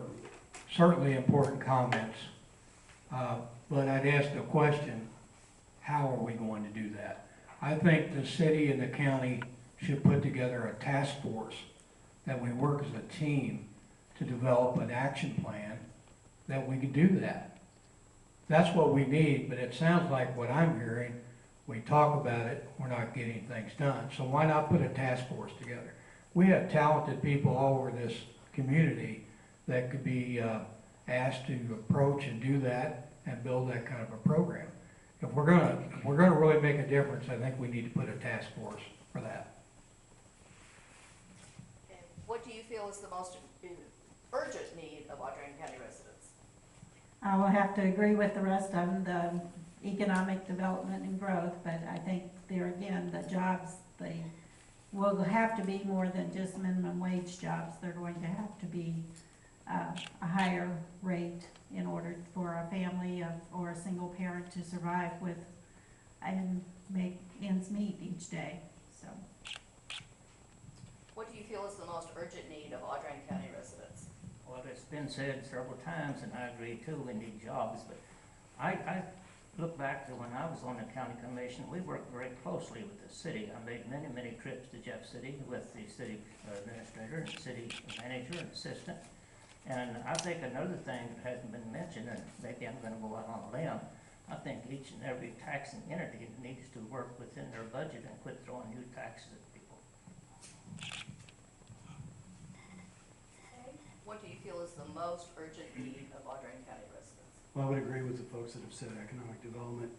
certainly important comments, but I'd ask the question, how are we going to do that? I think the city and the county should put together a task force that we work as a team to develop an action plan that we can do that. That's what we need, but it sounds like what I'm hearing, we talk about it, we're not getting things done. So why not put a task force together? We have talented people all over this community that could be asked to approach and do that and build that kind of a program. If we're gonna really make a difference, I think we need to put a task force for that. And what do you feel is the most urgent need of Audrain County residents? I will have to agree with the rest of them, the economic development and growth, but I think there again, the jobs, they will have to be more than just minimum wage jobs. They're going to have to be a higher rate in order for a family or a single parent to survive with and make ends meet each day. So, what do you feel is the most urgent need of Audrain County residents? Well, it's been said several times, and I agree too, we need jobs, but I look back to when I was on the county commission, we worked very closely with the city. I made many, many trips to Jeff City with the city administrator, city manager, and assistant. And I think another thing that hasn't been mentioned, and maybe I'm gonna go out on a limb, I think each and every taxing entity needs to work within their budget and quit throwing new taxes at people. What do you feel is the most urgent need of Audrain County residents? Well, I would agree with the folks that have said economic development,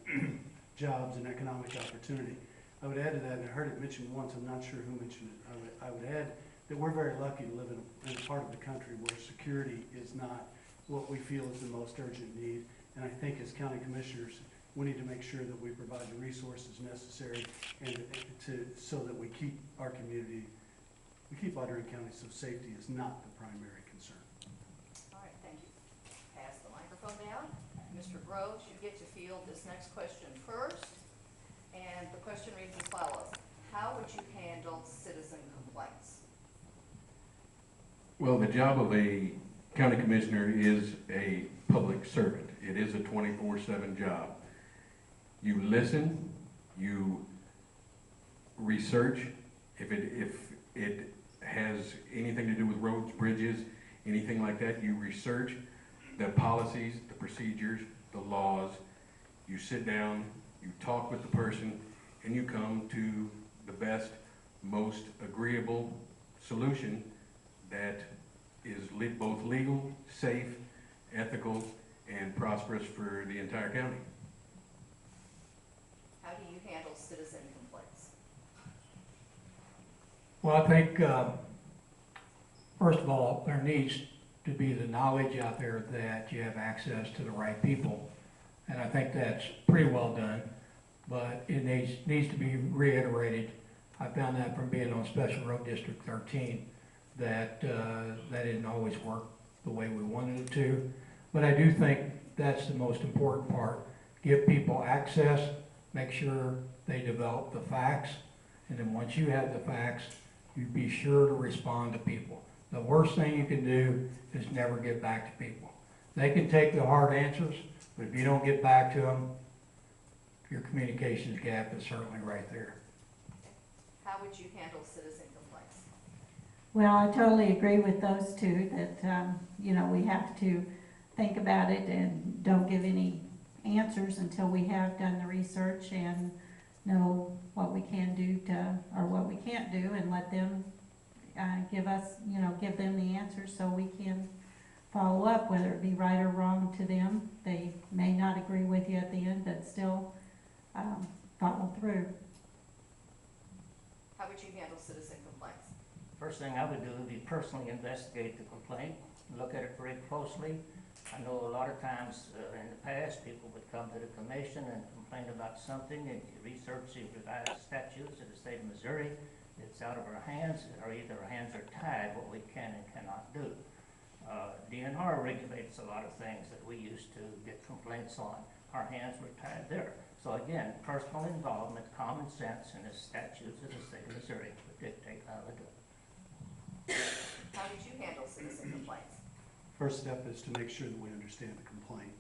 jobs, and economic opportunity. I would add to that, and I heard it mentioned once, I'm not sure who mentioned it, I would add that we're very lucky to live in a part of the country where security is not what we feel is the most urgent need. And I think as county commissioners, we need to make sure that we provide the resources necessary and so that we keep our community, we keep Audrain County so safety is not the primary concern. All right, thank you. Pass the microphone down. Mr. Groves, you get to field this next question first. And the question reads as follows. How would you handle citizen complaints? Well, the job of a county commissioner is a public servant. It is a 24/7 job. You listen, you research. If it has anything to do with roads, bridges, anything like that, you research the policies, the procedures, the laws. You sit down, you talk with the person, and you come to the best, most agreeable solution that is both legal, safe, ethical, and prosperous for the entire county. How do you handle citizen complaints? Well, I think, first of all, there needs to be the knowledge out there that you have access to the right people. And I think that's pretty well done, but it needs to be reiterated. I found that from being on Special Road District 13, that that didn't always work the way we wanted it to. But I do think that's the most important part. Give people access, make sure they develop the facts, and then once you have the facts, you be sure to respond to people. The worst thing you can do is never get back to people. They can take the hard answers, but if you don't get back to them, your communications gap is certainly right there. How would you handle citizen complaints? Well, I totally agree with those two that, you know, we have to think about it and don't give any answers until we have done the research and know what we can do to, or what we can't do, and let them give us, you know, give them the answers so we can follow up, whether it be right or wrong to them. They may not agree with you at the end, but still follow through. How would you handle citizen complaints? First thing I would do would be personally investigate the complaint, look at it very closely. I know a lot of times in the past, people would come to the commission and complain about something, and you research the revised statutes of the state of Missouri. It's out of our hands, or either our hands are tied, what we can and cannot do. DNR regulates a lot of things that we used to get complaints on. Our hands were tied there. So again, personal involvement, common sense, and the statutes of the state of Missouri would dictate how to do it. How did you handle citizen complaints? First step is to make sure that we understand the complaint,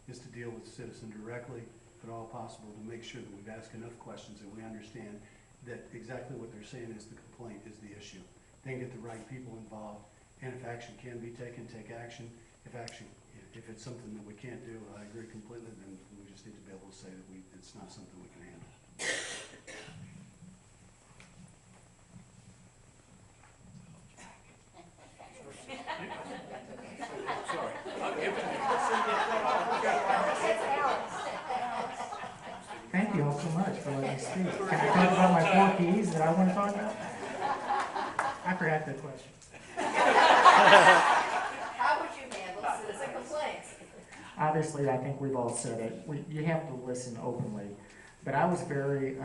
is to deal with the citizen directly, if at all possible, to make sure that we've asked enough questions and we understand that exactly what they're saying is the complaint is the issue. Then get the right people involved, and if action can be taken, take action. If it's something that we can't do, I agree completely, then we just need to be able to say that it's not something we can handle. Thank you all so much for letting me speak. Can I talk about my 4 keys that I want to talk about? I forgot the question. How would you handle citizen complaints? Obviously, I think we've all said it. You have to listen openly. But I was very,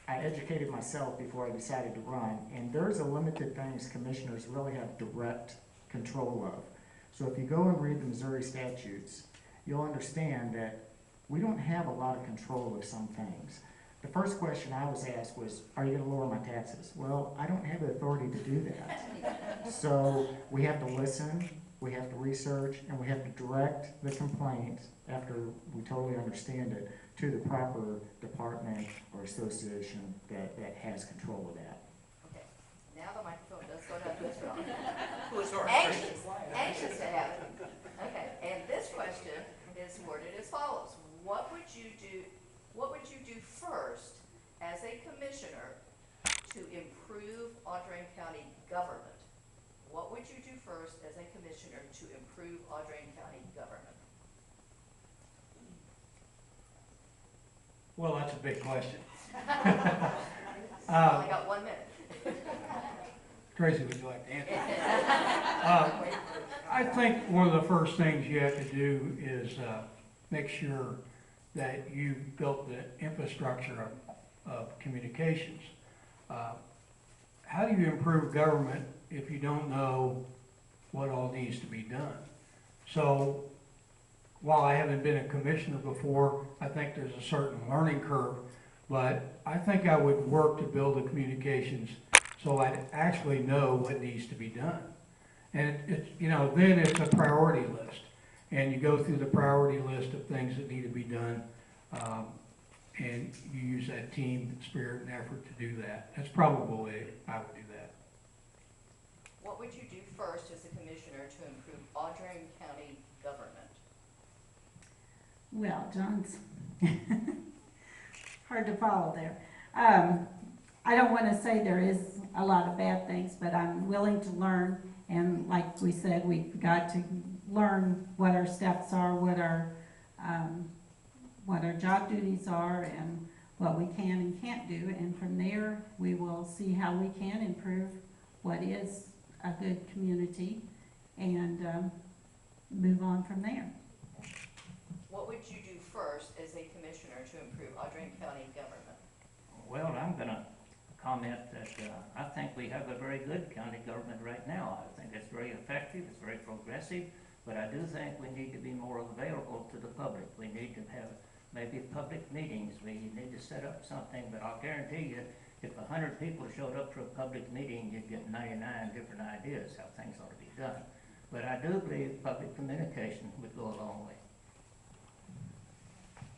I educated myself before I decided to run, and there's a limited things commissioners really have direct control of. So if you go and read the Missouri statutes, you'll understand that we don't have a lot of control of some things. The first question I was asked was, are you gonna lower my taxes? Well, I don't have the authority to do that. So we have to listen, we have to research, and we have to direct the complaint after we totally understand it to the proper department or association that has control of that. Okay, now the microphone does go down to his phone. Who is ours? Anxious to have it. Okay, and this question is worded as follows. What would you do first as a commissioner to improve Audrain County government? What would you do first as a commissioner to improve Audrain County government? Well, that's a big question. Only got 1 minute. Tracy, would you like to answer? I think one of the first things you have to do is make sure that you built the infrastructure of communications. How do you improve government if you don't know what all needs to be done? So while I haven't been a commissioner before, I think there's a certain learning curve, but I think I would work to build the communications so I'd actually know what needs to be done. And it's, you know, then it's a priority list. And you go through the priority list of things that need to be done, and you use that team spirit and effort to do that. That's probably the way I would do that. What would you do first as a commissioner to improve Audrain County government? Well, John's hard to follow there. I don't want to say there is a lot of bad things, but I'm willing to learn. And like we said, we've got to learn what our steps are, what our job duties are, and what we can and can't do. And from there, we will see how we can improve what is a good community and move on from there. What would you do first as a commissioner to improve Audrain County government? Well, I'm gonna comment that I think we have a very good county government right now. I think it's very effective, it's very progressive, but I do think we need to be more available to the public. We need to have maybe public meetings. We need to set up something, but I'll guarantee you, if 100 people showed up for a public meeting, you'd get 99 different ideas how things ought to be done. But I do believe public communication would go a long way.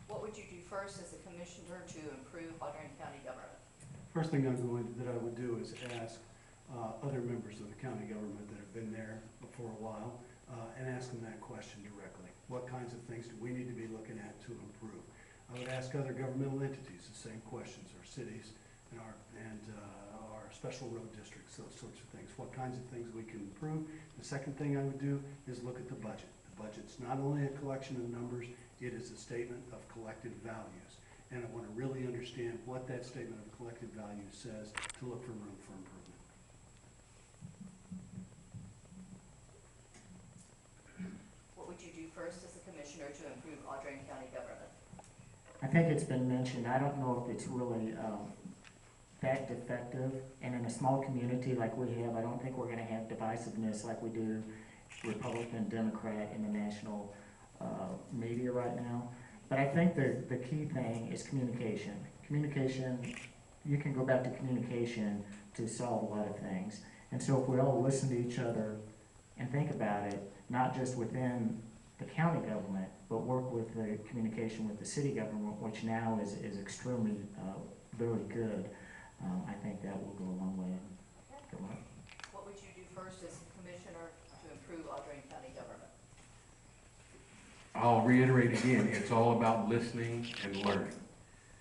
What would you do first as a commissioner to improve Audrain County government? First thing that I would do is ask other members of the county government that have been there for a while and ask them that question directly. What kinds of things do we need to be looking at to improve? I would ask other governmental entities the same questions, our cities and our special road districts, those sorts of things. What kinds of things we can improve. The second thing I would do is look at the budget. The budget's not only a collection of numbers, it is a statement of collective values. And I want to really understand what that statement of collective values says to look for room for improvement. What would you do first as a commissioner to improve Audrain County government? I think it's been mentioned, I don't know if it's really that effective, and in a small community like we have, I don't think we're gonna have divisiveness like we do Republican, Democrat in the national media right now. But I think the key thing is communication. Communication, you can go back to communication to solve a lot of things. And so if we all listen to each other and think about it, not just within the county government, but work with the communication with the city government, which now is extremely very good, I think that will go a long way. What would you do first as a commissioner to improve Audrain County government? I'll reiterate again, it's all about listening and learning.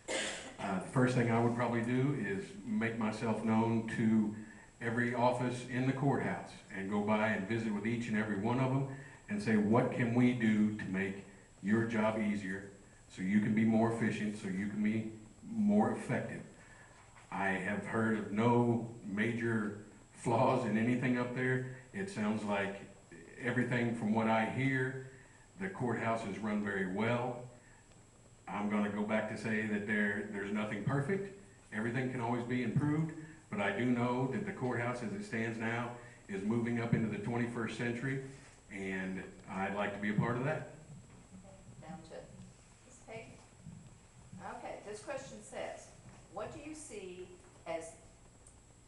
The first thing I would probably do is make myself known to every office in the courthouse and go by and visit with each and every one of them and say, what can we do to make your job easier so you can be more efficient, so you can be more effective. I have heard of no major flaws in anything up there. It sounds like everything from what I hear, the courthouse is run very well. I'm gonna go back to say that there's nothing perfect. Everything can always be improved, but I do know that the courthouse as it stands now is moving up into the 21st century, and I'd like to be a part of that. Down to Ms. Payton. Okay, this question says, what do you see as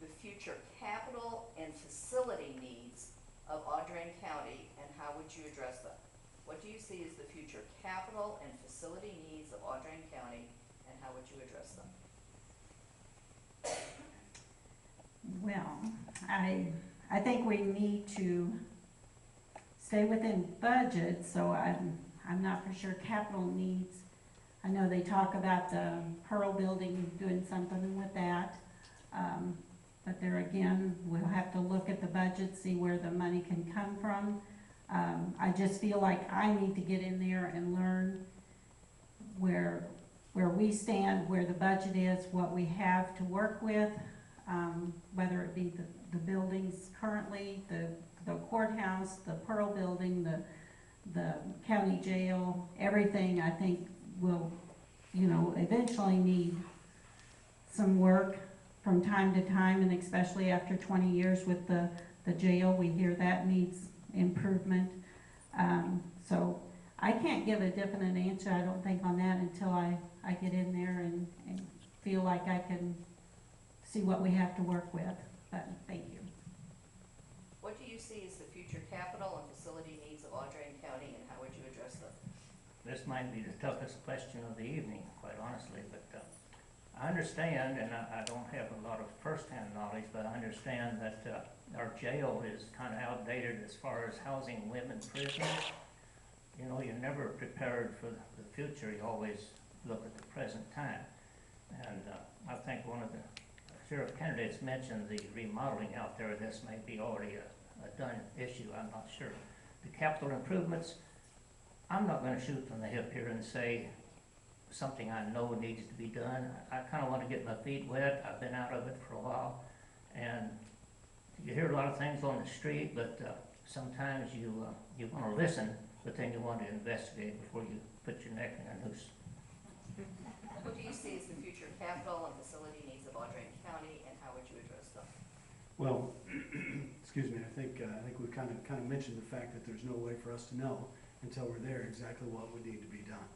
the future capital and facility needs of Audrain County, and how would you address them? What do you see as the future capital and facility needs of Audrain County, and how would you address them? Well, I think we need to stay within budget, so I'm not for sure capital needs. I know they talk about the Pearl Building, doing something with that. But there again, we'll have to look at the budget, see where the money can come from. I just feel like I need to get in there and learn where we stand, where the budget is, what we have to work with, whether it be the buildings currently, the courthouse, the Pearl Building, the county jail, everything I think will, eventually need some work from time to time, and especially after 20 years with the jail, we hear that needs improvement. So I can't give a definite answer, I don't think, on that until I get in there and feel like I can see what we have to work with, but thank you. What do you see as the future capital and facility needs of Audrain County, and how would you address them? This might be the toughest question of the evening, quite honestly, but I understand, and I don't have a lot of firsthand knowledge, but I understand that our jail is kind of outdated as far as housing women prisoners. You know, you're never prepared for the future, you always look at the present time. And I think one of the sheriff candidates mentioned the remodeling out there. This may be already a done issue, I'm not sure. The capital improvements, I'm not going to shoot from the hip here and say something I know needs to be done. I kind of want to get my feet wet. I've been out of it for a while, and you hear a lot of things on the street, but sometimes you want to listen, but then you want to investigate before you put your neck in a noose. What do you see as the future capital and facility needs of Audrain County, and how would you address them? Well, excuse me, I think we kind of mentioned the fact that there's no way for us to know until we're there exactly what would need to be done.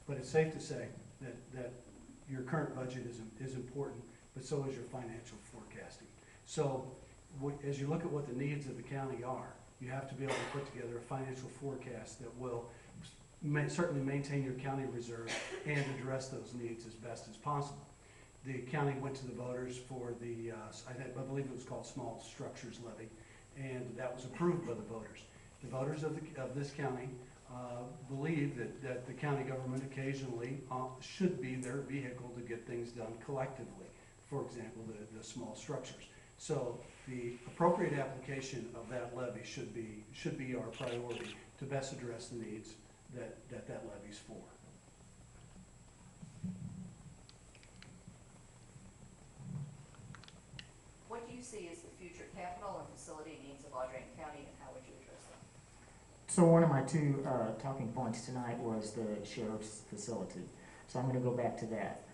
But it's safe to say that your current budget is important, but so is your financial forecasting. So as you look at what the needs of the county are, you have to be able to put together a financial forecast that will certainly maintain your county reserve and address those needs as best as possible. The county went to the voters for the, I believe it was called Small Structures Levy, and that was approved by the voters. The voters of this county believe that the county government occasionally should be their vehicle to get things done collectively. For example, the small structures. So the appropriate application of that levy should be our priority to best address the needs that levy's for. What do you see as the future capital and facility needs of Audrain County, and how would you address them? So one of my two talking points tonight was the sheriff's facility. So I'm going to go back to that.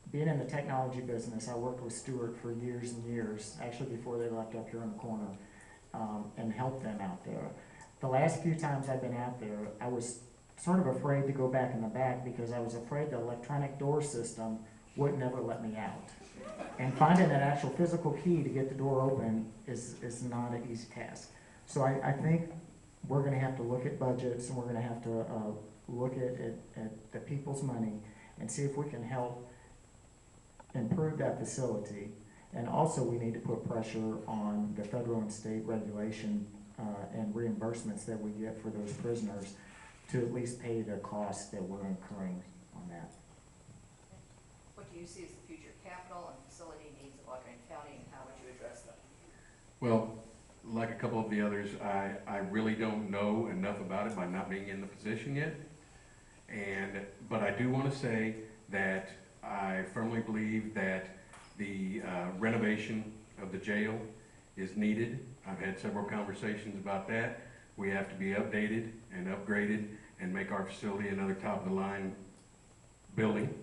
Being in the technology business, I worked with Stewart for years and years, actually before they left up here in the corner, and helped them out there. The last few times I've been out there, I was sort of afraid to go back in the back because I was afraid the electronic door system would never let me out. And finding an actual physical key to get the door open is not an easy task. So I think we're going to have to look at budgets, and we're going to have to look at the people's money and see if we can help improve that facility. And also we need to put pressure on the federal and state regulation and reimbursements that we get for those prisoners to at least pay the costs that we're incurring on that. What do you see as the future capital and facility needs of Audrain County, and how would you address them? Well, like a couple of the others, I really don't know enough about it by not being in the position yet. But I do want to say that I firmly believe that the renovation of the jail is needed. I've had several conversations about that. We have to be updated and upgraded and make our facility another top-of-the-line building.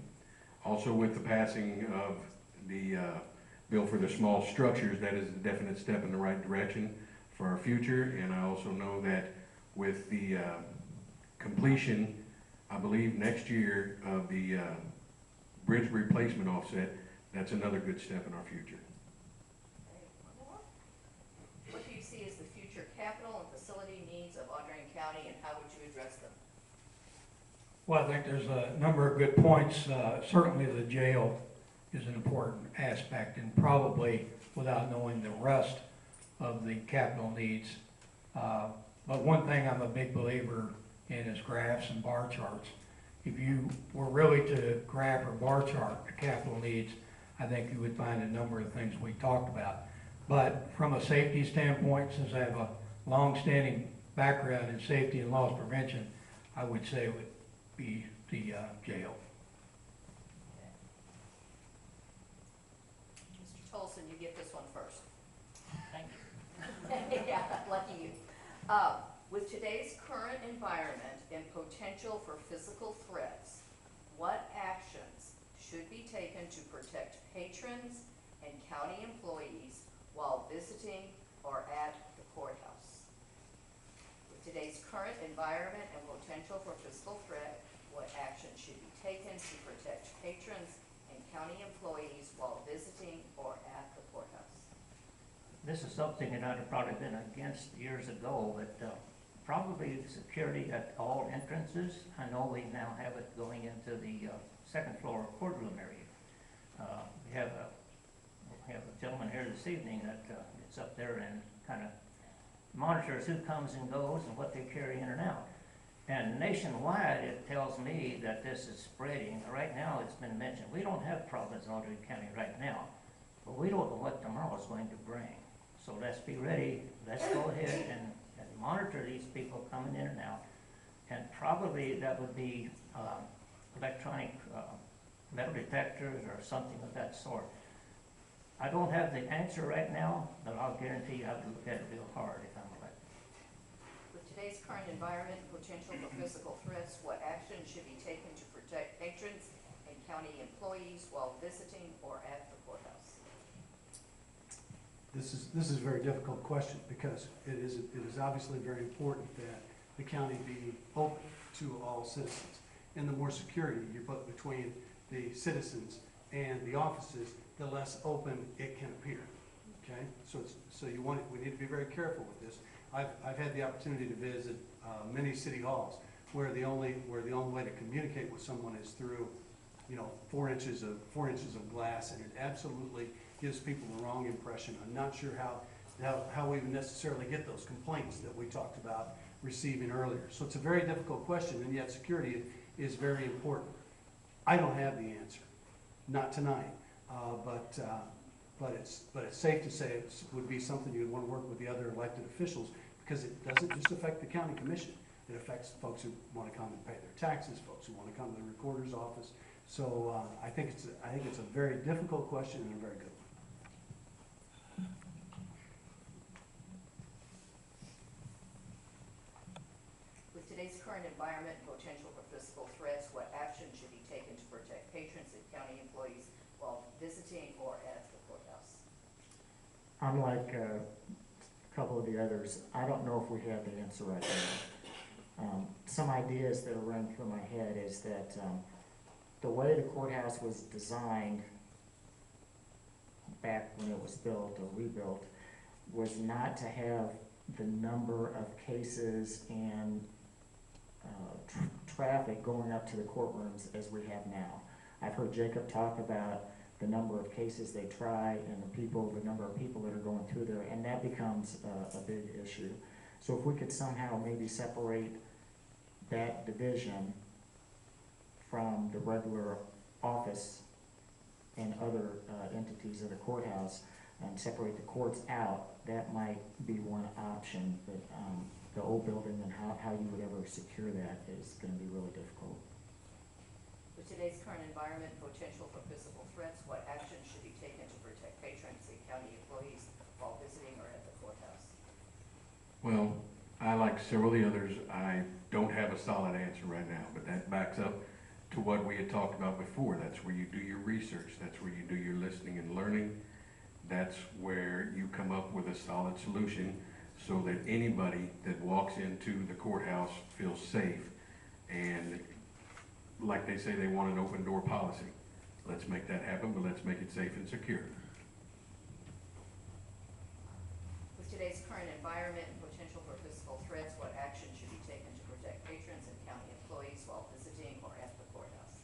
Also, with the passing of the bill for the small structures, that is a definite step in the right direction for our future. And I also know that with the completion, I believe next year, of the bridge replacement offset, that's another good step in our future. What do you see as the future capital and facility needs of Audrain County, and how would you address them? Well, I think there's a number of good points. Certainly the jail is an important aspect, and probably without knowing the rest of the capital needs. But one thing I'm a big believer in is graphs and bar charts. If you were really to graph or bar chart the capital needs, I think you would find a number of things we talked about. But from a safety standpoint, since I have a long-standing background in safety and loss prevention, I would say it would be the jail. Mr. Tolson, you get this one first. Thank you. Yeah, lucky you. With today's current environment and potential for physical threats, what actions should be taken to protect patrons and county employees while visiting or at the courthouse? With today's current current environment and potential for physical threat, what action should be taken to protect patrons and county employees while visiting or at the courthouse. This is something that I'd have probably been against years ago, but probably security at all entrances. I know we now have it going into the second floor courtroom area. We have a gentleman here this evening that gets up there and kind of monitors who comes and goes and what they carry in and out. And nationwide, it tells me that this is spreading. Right now, it's been mentioned, we don't have problems in Audrey County right now, but we don't know what tomorrow is going to bring. So let's be ready. Let's go ahead and monitor these people coming in and out. And probably that would be electronic metal detectors or something of that sort. I don't have the answer right now, but I'll guarantee you I would look at it real hard if I'm elected. With today's current environment and potential for physical threats, what action should be taken to protect patrons and county employees while visiting or at the courthouse? This is a very difficult question because it is obviously very important that the county be open to all citizens. And the more security you put between the citizens and the offices, the less open it can appear. Okay, so we need to be very careful with this. I've had the opportunity to visit many city halls where the only way to communicate with someone is through, 4 inches of glass, and it absolutely gives people the wrong impression. I'm not sure how we would necessarily get those complaints that we talked about receiving earlier. So it's a very difficult question, and yet security is very important. I don't have the answer, not tonight, but it's safe to say it would be something you'd want to work with the other elected officials, because it doesn't just affect the county commission. It affects folks who want to come and pay their taxes, folks who want to come to the recorder's office. So I think it's a very difficult question and a very good one. With today's current environment and potential for physical threats, what action should be taken to protect patrons and county employees while visiting or at the courthouse? Unlike a couple of the others, I don't know if we have the answer right now. Some ideas that are running through my head is that the way the courthouse was designed back when it was built or rebuilt was not to have the number of cases and traffic going up to the courtrooms as we have now. I've heard Jacob talk about the number of cases they try and the number of people that are going through there, and that becomes a big issue. So if we could somehow maybe separate that division from the regular office and other entities of the courthouse and separate the courts out, that might be one option. But the old building and how you would ever secure that is going to be really difficult. With today's current environment and potential for physical threats, what action should be taken to protect patrons and county employees while visiting or at the courthouse? Well, I, like several of the others, I don't have a solid answer right now, but that backs up to what we had talked about before. That's where you do your research. That's where you do your listening and learning. That's where you come up with a solid solution so that anybody that walks into the courthouse feels safe. And like they say, they want an open door policy. Let's make that happen, but let's make it safe and secure. With today's current environment and potential for physical threats, what action should be taken to protect patrons and county employees while visiting or at the courthouse?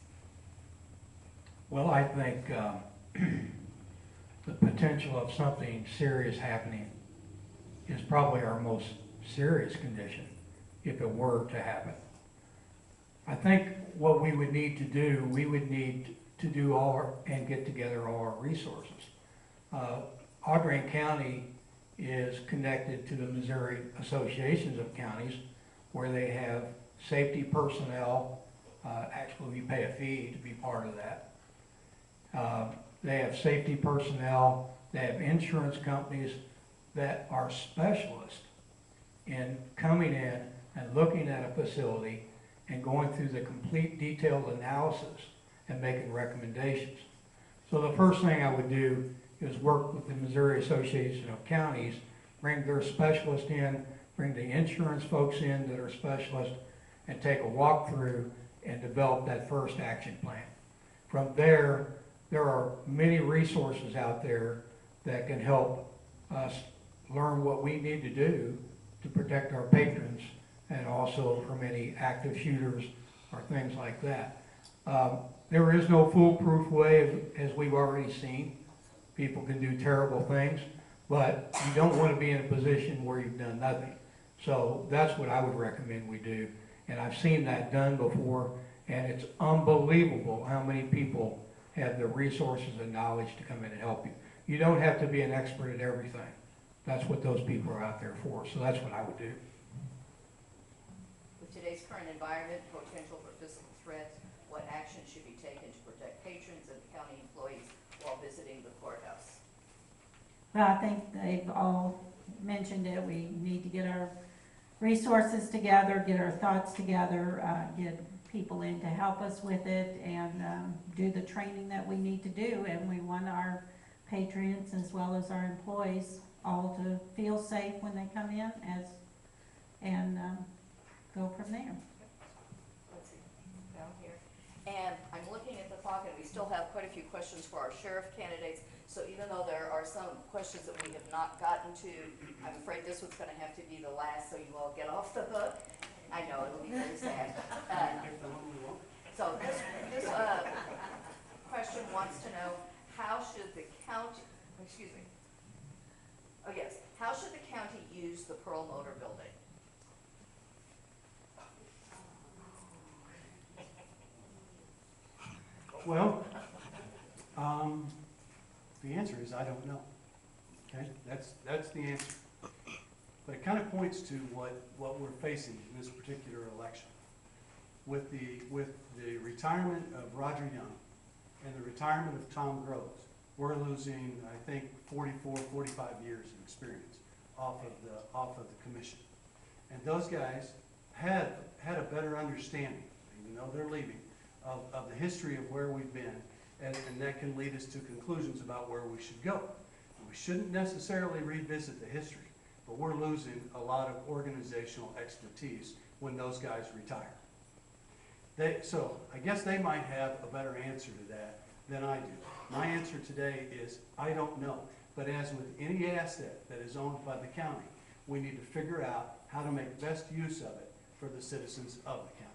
Well, I think the potential of something serious happening is probably our most serious condition if it were to happen. I think what we would need to do, we would need to do and get together all our resources. Audrain County is connected to the Missouri Associations of Counties, where they have safety personnel. Actually, we pay a fee to be part of that. They have safety personnel. They have insurance companies that are specialists in coming in and looking at a facility and going through the complete detailed analysis and making recommendations. So the first thing I would do is work with the Missouri Association of Counties, bring their specialist in, bring the insurance folks in that are specialists, and take a walkthrough and develop that first action plan. From there are many resources out there that can help us learn what we need to do to protect our patrons, and also from any active shooters or things like that. There is no foolproof way, as we've already seen. People can do terrible things, but you don't want to be in a position where you've done nothing. So that's what I would recommend we do. And I've seen that done before, and it's unbelievable how many people have the resources and knowledge to come in and help you. You don't have to be an expert at everything. That's what those people are out there for. So that's what I would do. With today's current environment, potential for physical threats, what action should be taken to protect patrons and county employees while visiting the courthouse? Well, I think they've all mentioned it. We need to get our resources together, get our thoughts together, get people in to help us with it, and do the training that we need to do. And we want our patrons as well as our employees all to feel safe when they come in, and go from there. Let's see, down here. And I'm looking at the clock, and we still have quite a few questions for our sheriff candidates. So even though there are some questions that we have not gotten to, I'm afraid this one's gonna have to be the last, so you all get off the hook. I know, it'll be very sad. So this question wants to know, how should the county, excuse me, oh yes, how should the county use the Pearl Motor Building? Well, the answer is I don't know. Okay, that's the answer. But it kind of points to what we're facing in this particular election. With the retirement of Roger Young and the retirement of Tom Groves, we're losing, I think, 44, 45 years of experience off of the commission. And those guys had a better understanding, even though they're leaving, of the history of where we've been, and that can lead us to conclusions about where we should go. And we shouldn't necessarily revisit the history, but we're losing a lot of organizational expertise when those guys retire. So I guess they might have a better answer to that than I do. My answer today is I don't know. But as with any asset that is owned by the county, we need to figure out how to make best use of it for the citizens of the county.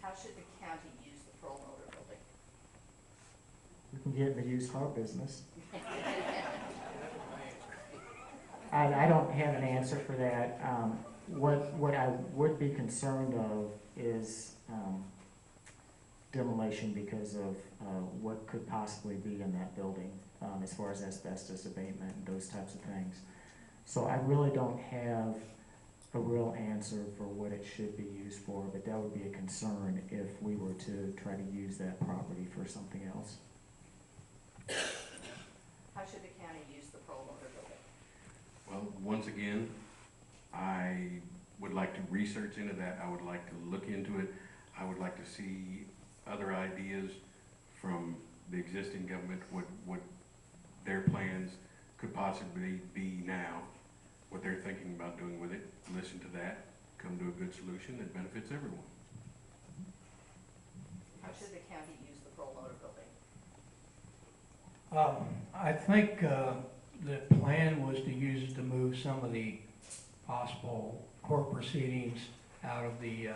How should the county use the Pearl Motor Building? We can get in the used car business. I don't have an answer for that. What I would be concerned of is demolition because of what could possibly be in that building as far as asbestos abatement and those types of things. So I really don't have a real answer for what it should be used for, but that would be a concern if we were to try to use that property for something else. How should the county use the Pearl Motor Building? Well, once again, I would like to research into that. I would like to look into it. I would like to see other ideas from the existing government, what their plans could possibly be now, what they're thinking about doing with it. Listen to that, come to a good solution that benefits everyone. How should the county use the Pearl Motor Building? I think the plan was to use it to move some of the possible court proceedings out of the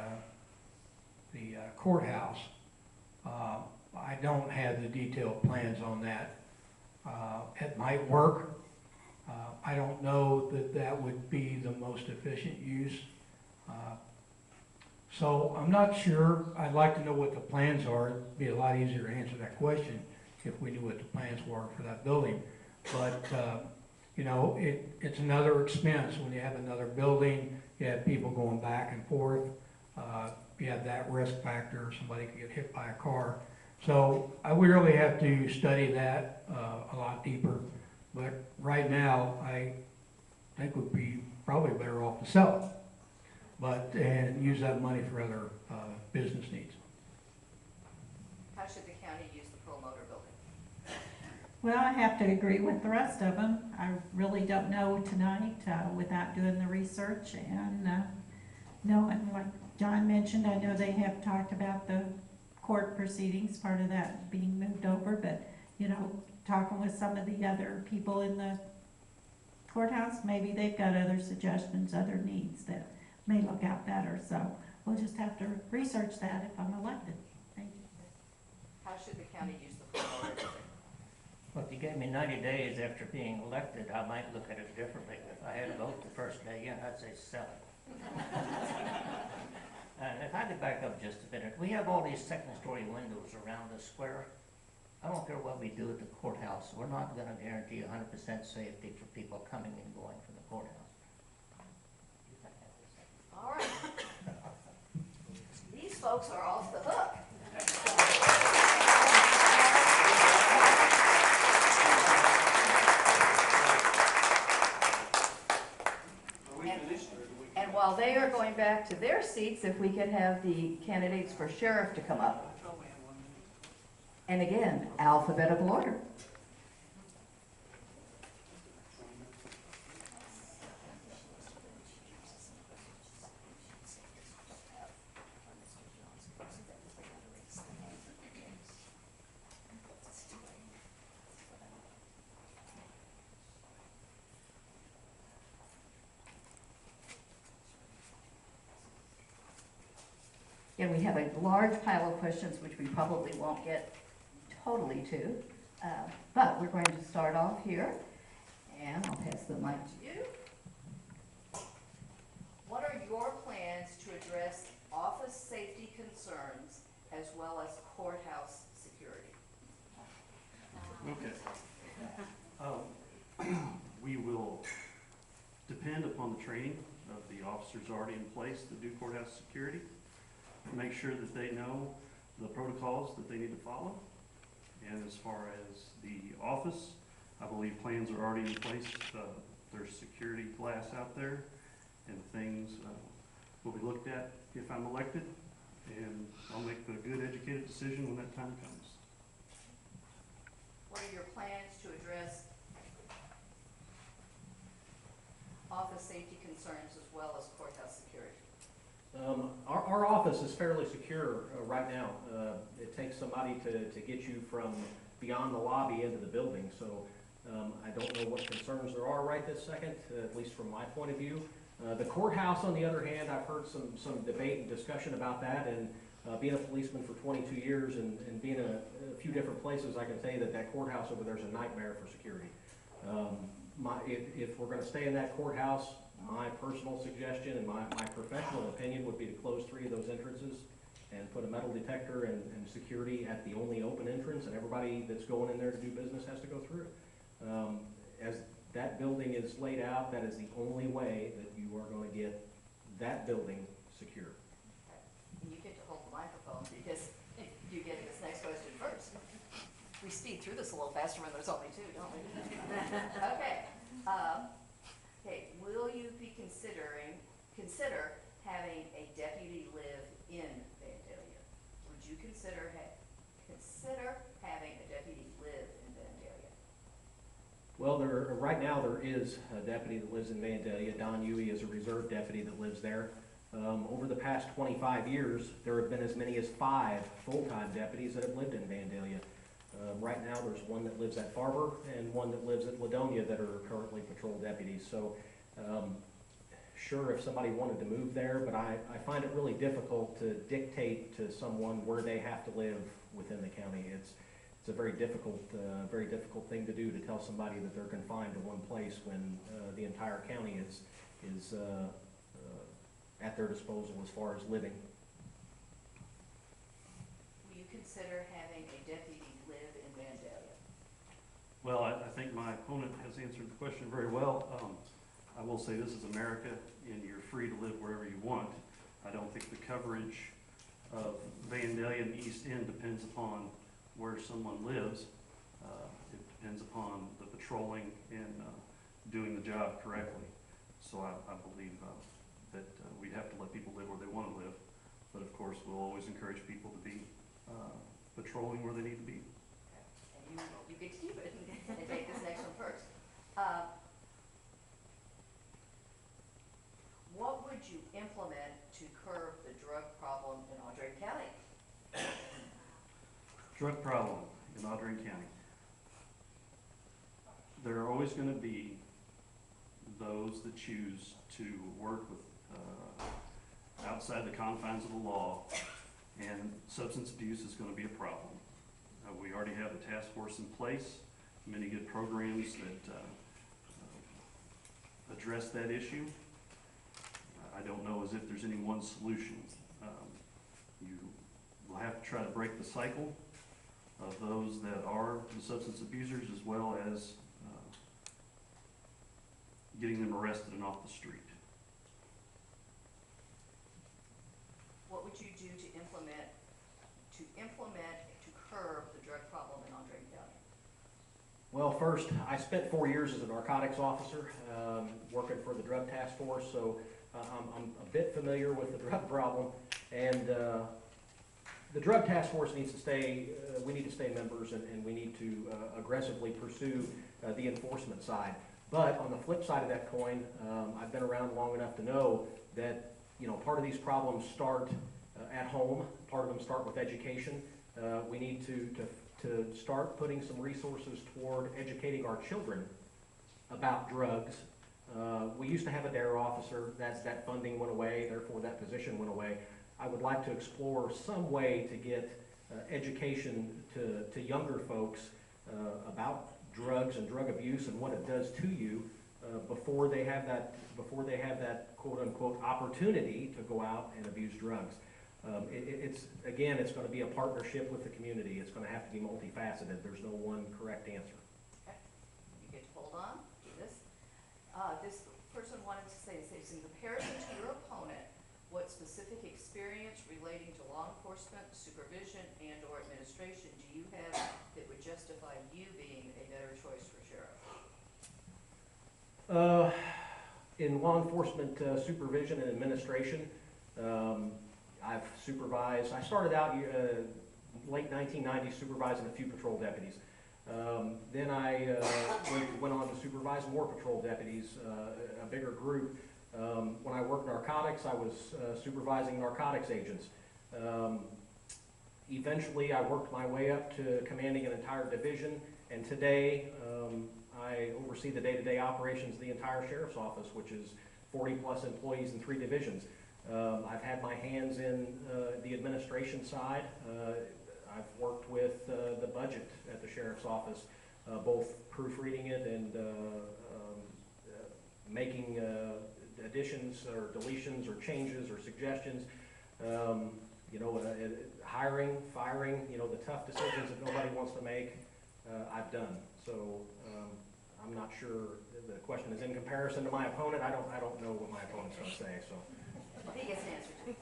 courthouse. I don't have the detailed plans on that. It might work. I don't know that that would be the most efficient use. So I'm not sure. I'd like to know what the plans are. It'd be a lot easier to answer that question if we knew what the plans were for that building. But, you know, it's another expense. When you have another building, you have people going back and forth. You have that risk factor. Somebody could get hit by a car. So I would really have to study that a lot deeper. But right now, I think we'd be probably better off to sell it, and use that money for other business needs. How should the county use the Pearl Motor Building? Well, I have to agree with the rest of them. I really don't know tonight without doing the research and knowing what John mentioned. I know they have talked about the court proceedings, part of that being moved over, but, you know, talking with some of the other people in the courthouse, maybe they've got other suggestions, other needs that may look out better. So we'll just have to research that if I'm elected. Thank you. How should the county use the form? Well, if you gave me 90 days after being elected, I might look at it differently. If I had a vote the first day in, I'd say sell it. And if I could back up just a minute, we have all these second-story windows around the square. I don't care what we do at the courthouse, we're not gonna guarantee 100% safety for people coming and going from the courthouse. All right. These folks are off the hook. And while they are going back to their seats, if we could have the candidates for sheriff to come up. And again, alphabetical order. And we have a large pile of questions which we probably won't get totally to, but we're going to start off here, and I'll pass the mic to you. What are your plans to address office safety concerns as well as courthouse security? Okay. We will depend upon the training of the officers already in place to do courthouse security, make sure that they know the protocols that they need to follow. And as far as the office, I believe plans are already in place. There's security glass out there, and things will be looked at if I'm elected, and I'll make the good educated decision when that time comes. What are your plans to address office safety concerns as well as courthouse security? Our office is fairly secure right now. It takes somebody to get you from beyond the lobby into the building, so I don't know what concerns there are right this second, at least from my point of view. The courthouse, on the other hand, I've heard some debate and discussion about that, and being a policeman for 22 years and being in a few different places, I can tell you that courthouse over there is a nightmare for security. If we're going to stay in that courthouse, my personal suggestion and my professional opinion would be to close 3 of those entrances and put a metal detector and security at the only open entrance, and everybody that's going in there to do business has to go through it. As that building is laid out, that is the only way that you are going to get that building secure. And you get to hold the microphone because you get this next question first. We speed through this a little faster when there's only 2, don't we? Okay. Okay, will you be consider having a deputy live in Vandalia? Would you consider having a deputy live in Vandalia? Well, right now there is a deputy that lives in Vandalia. Don Huey is a reserve deputy that lives there. Over the past 25 years, there have been as many as 5 full-time deputies that have lived in Vandalia. Right now, there's one that lives at Farber and one that lives at Ladonia that are currently patrol deputies. So, sure, if somebody wanted to move there, but I find it really difficult to dictate to someone where they have to live within the county. It's a very difficult thing to do, to tell somebody that they're confined to one place when the entire county is at their disposal as far as living. Will you consider having a deputy live in Vandalia? Well, I think my opponent has answered the question very well. I will say this is America, and you're free to live wherever you want. I don't think the coverage of Vandalia and the East End depends upon where someone lives. It depends upon the patrolling and doing the job correctly. So I believe that we'd have to let people live where they want to live. But of course, we'll always encourage people to be patrolling where they need to be. And you get to keep it. implement to curb the drug problem in Audrain County? Drug problem in Audrain County. There are always gonna be those that choose to work with, outside the confines of the law, and substance abuse is gonna be a problem. We already have a task force in place, many good programs that, address that issue. I don't know as if there's any one solution. You will have to try to break the cycle of those that are the substance abusers, as well as getting them arrested and off the street. What would you do to curb the drug problem in Audrain County? Well, first, I spent 4 years as a narcotics officer, working for the drug task force, so I'm a bit familiar with the drug problem. And the drug task force needs to stay, we need to stay members, and we need to aggressively pursue the enforcement side. But on the flip side of that coin, I've been around long enough to know that, you know, part of these problems start at home, part of them start with education. We need to start putting some resources toward educating our children about drugs. We used to have a DARE officer, that funding went away, therefore that position went away. I would like to explore some way to get education to younger folks about drugs and drug abuse and what it does to you before they have that quote unquote opportunity to go out and abuse drugs. It's going to be a partnership with the community. It's going to have to be multifaceted. There's no one correct answer. Okay. You get to hold on to this. This person wanted to say, in comparison to your opponent, what specific experience relating to law enforcement, supervision, and or administration do you have that would justify you being a better choice for sheriff? In law enforcement supervision and administration, I've supervised, I started out late 1990s supervising a few patrol deputies. Then I went on to supervise more patrol deputies, a bigger group. When I worked narcotics, I was supervising narcotics agents. Eventually, I worked my way up to commanding an entire division, and today I oversee the day-to-day operations of the entire sheriff's office, which is 40-plus employees in 3 divisions. I've had my hands in the administration side. I've worked with the budget at the sheriff's office, both proofreading it and making additions or deletions or changes or suggestions. Hiring, firing, the tough decisions that nobody wants to make, I've done. So I'm not sure, the question is in comparison to my opponent. I don't know what my opponent's going to say, so. He gets an answer to.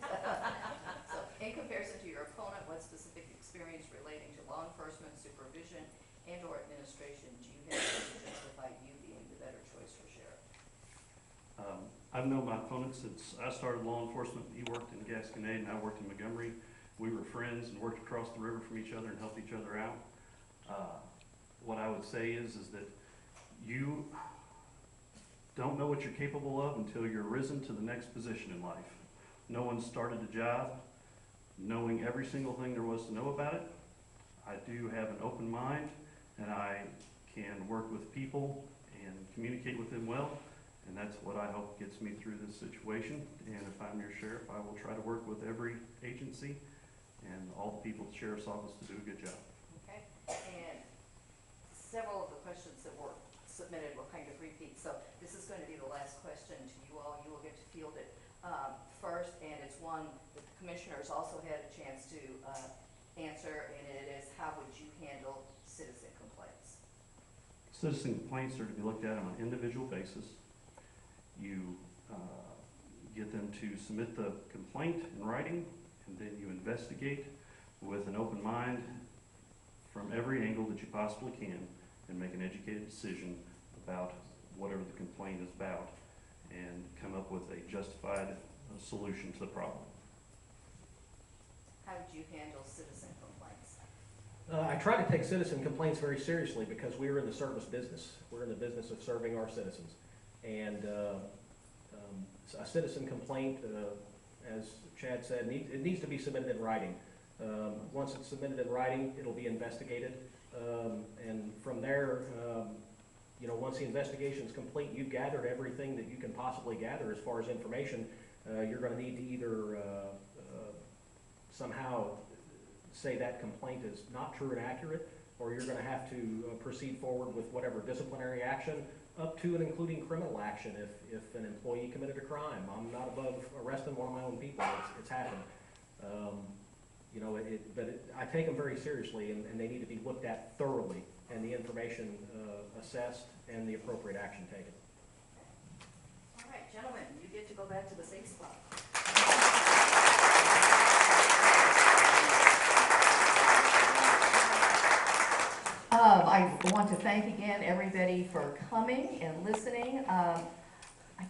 So, in comparison to your opponent, what specific experience relating to law enforcement, supervision, and or administration do you have to justify you being the better choice for sheriff? I've known my opponent since I started law enforcement. He worked in Gasconade and I worked in Montgomery. We were friends and worked across the river from each other and helped each other out. What I would say is that you don't know what you're capable of until you're risen to the next position in life. No one started a job knowing every single thing there was to know about it. I do have an open mind, and I can work with people and communicate with them well, and that's what I hope gets me through this situation. And if I'm your sheriff, I will try to work with every agency and all the people at the sheriff's office to do a good job. Okay, and several of the questions that were submitted were kind of repeats, so this is going to be the last question to you all. You will get to field it first, and it's one that the commissioners also had a chance to answer, and it is, how would you handle citizen complaints? Citizen complaints are to be looked at on an individual basis. You get them to submit the complaint in writing, and then you investigate with an open mind from every angle that you possibly can and make an educated decision about whatever the complaint is about and come up with a justified solution to the problem. How would you handle citizen complaints? I try to take citizen complaints very seriously because we're in the service business. We're in the business of serving our citizens. And A citizen complaint, as Chad said, it needs to be submitted in writing. Once it's submitted in writing, it'll be investigated, and from there, you know, once the investigation is complete, you've gathered everything that you can possibly gather as far as information. You're going to need to either somehow say that complaint is not true and accurate, or you're going to have to proceed forward with whatever disciplinary action, up to and including criminal action if an employee committed a crime. I'm not above arresting one of my own people. It's happened. You know, I take them very seriously, and they need to be looked at thoroughly, and the information assessed and the appropriate action taken. All right, gentlemen, you get to go back to the safe spot. I want to thank again everybody for coming and listening. I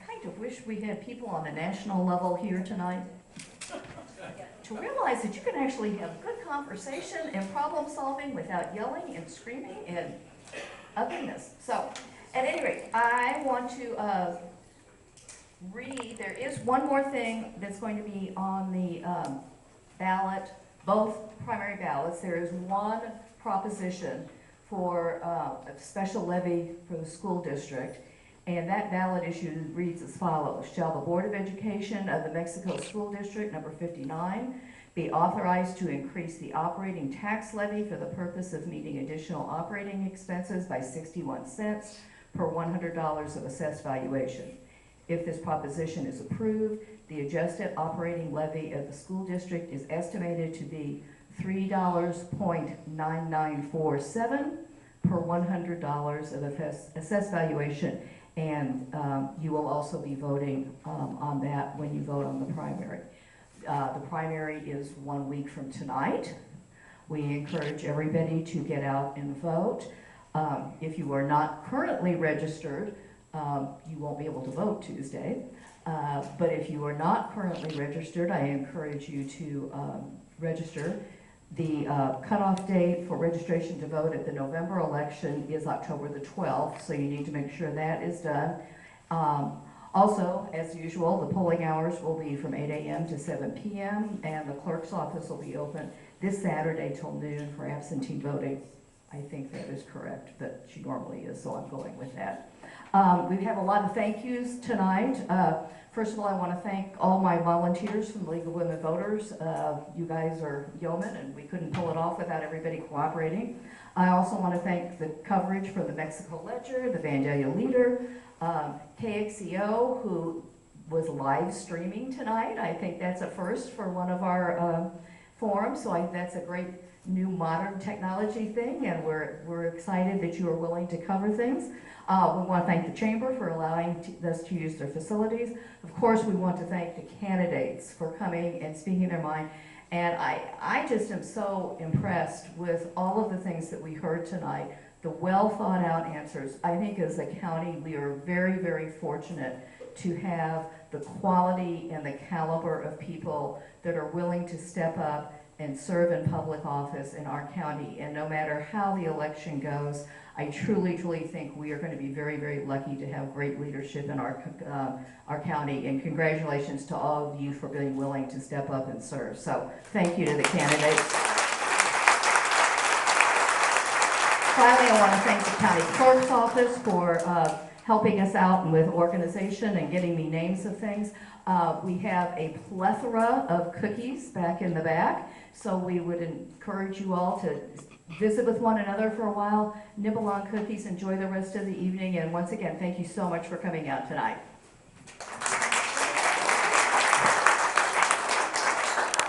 kind of wish we had people on the national level here tonight to realize that you can actually have good conversation and problem solving without yelling and screaming and ugliness. So, at any rate, I want to read, there is one more thing that's going to be on the ballot, both primary ballots. There is one proposition for a special levy for the school district, and that ballot issue reads as follows. Shall the Board of Education of the Mexico School District number 59 be authorized to increase the operating tax levy for the purpose of meeting additional operating expenses by 61 cents per $100 of assessed valuation? If this proposition is approved, the adjusted operating levy of the school district is estimated to be $3.9947 per $100 of assessed valuation, and you will also be voting on that when you vote on the primary. The primary is 1 week from tonight. We encourage everybody to get out and vote. If you are not currently registered, you won't be able to vote Tuesday. But if you are not currently registered, I encourage you to register. The cutoff date for registration to vote at the November election is October the 12th, so you need to make sure that is done. Also, as usual, the polling hours will be from 8 a.m. to 7 p.m., and the clerk's office will be open this Saturday till noon for absentee voting. I think that is correct, but she normally is, so I'm going with that. We have a lot of thank yous tonight. First of all, I want to thank all my volunteers from the League of Women Voters. You guys are yeomen, and we couldn't pull it off without everybody cooperating. I also want to thank the coverage for the Mexico Ledger, the Vandalia Leader, KXEO, who was live streaming tonight. I think that's a first for one of our forums, so that's a great new modern technology thing, and we're excited that you are willing to cover things. We want to thank the Chamber for allowing us to use their facilities. Of course, we want to thank the candidates for coming and speaking their mind. And I just am so impressed with all of the things that we heard tonight, the well thought out answers. I think as a county, we are very, very fortunate to have the quality and the caliber of people that are willing to step up and serve in public office in our county. And no matter how the election goes, I truly, truly think we are going to be very, very lucky to have great leadership in our county. And congratulations to all of you for being willing to step up and serve. So thank you to the candidates. Finally, I want to thank the county clerk's office for helping us out with organization and getting me names of things. We have a plethora of cookies back in the back, so we would encourage you all to visit with one another for a while, nibble on cookies, enjoy the rest of the evening, and once again, thank you so much for coming out tonight.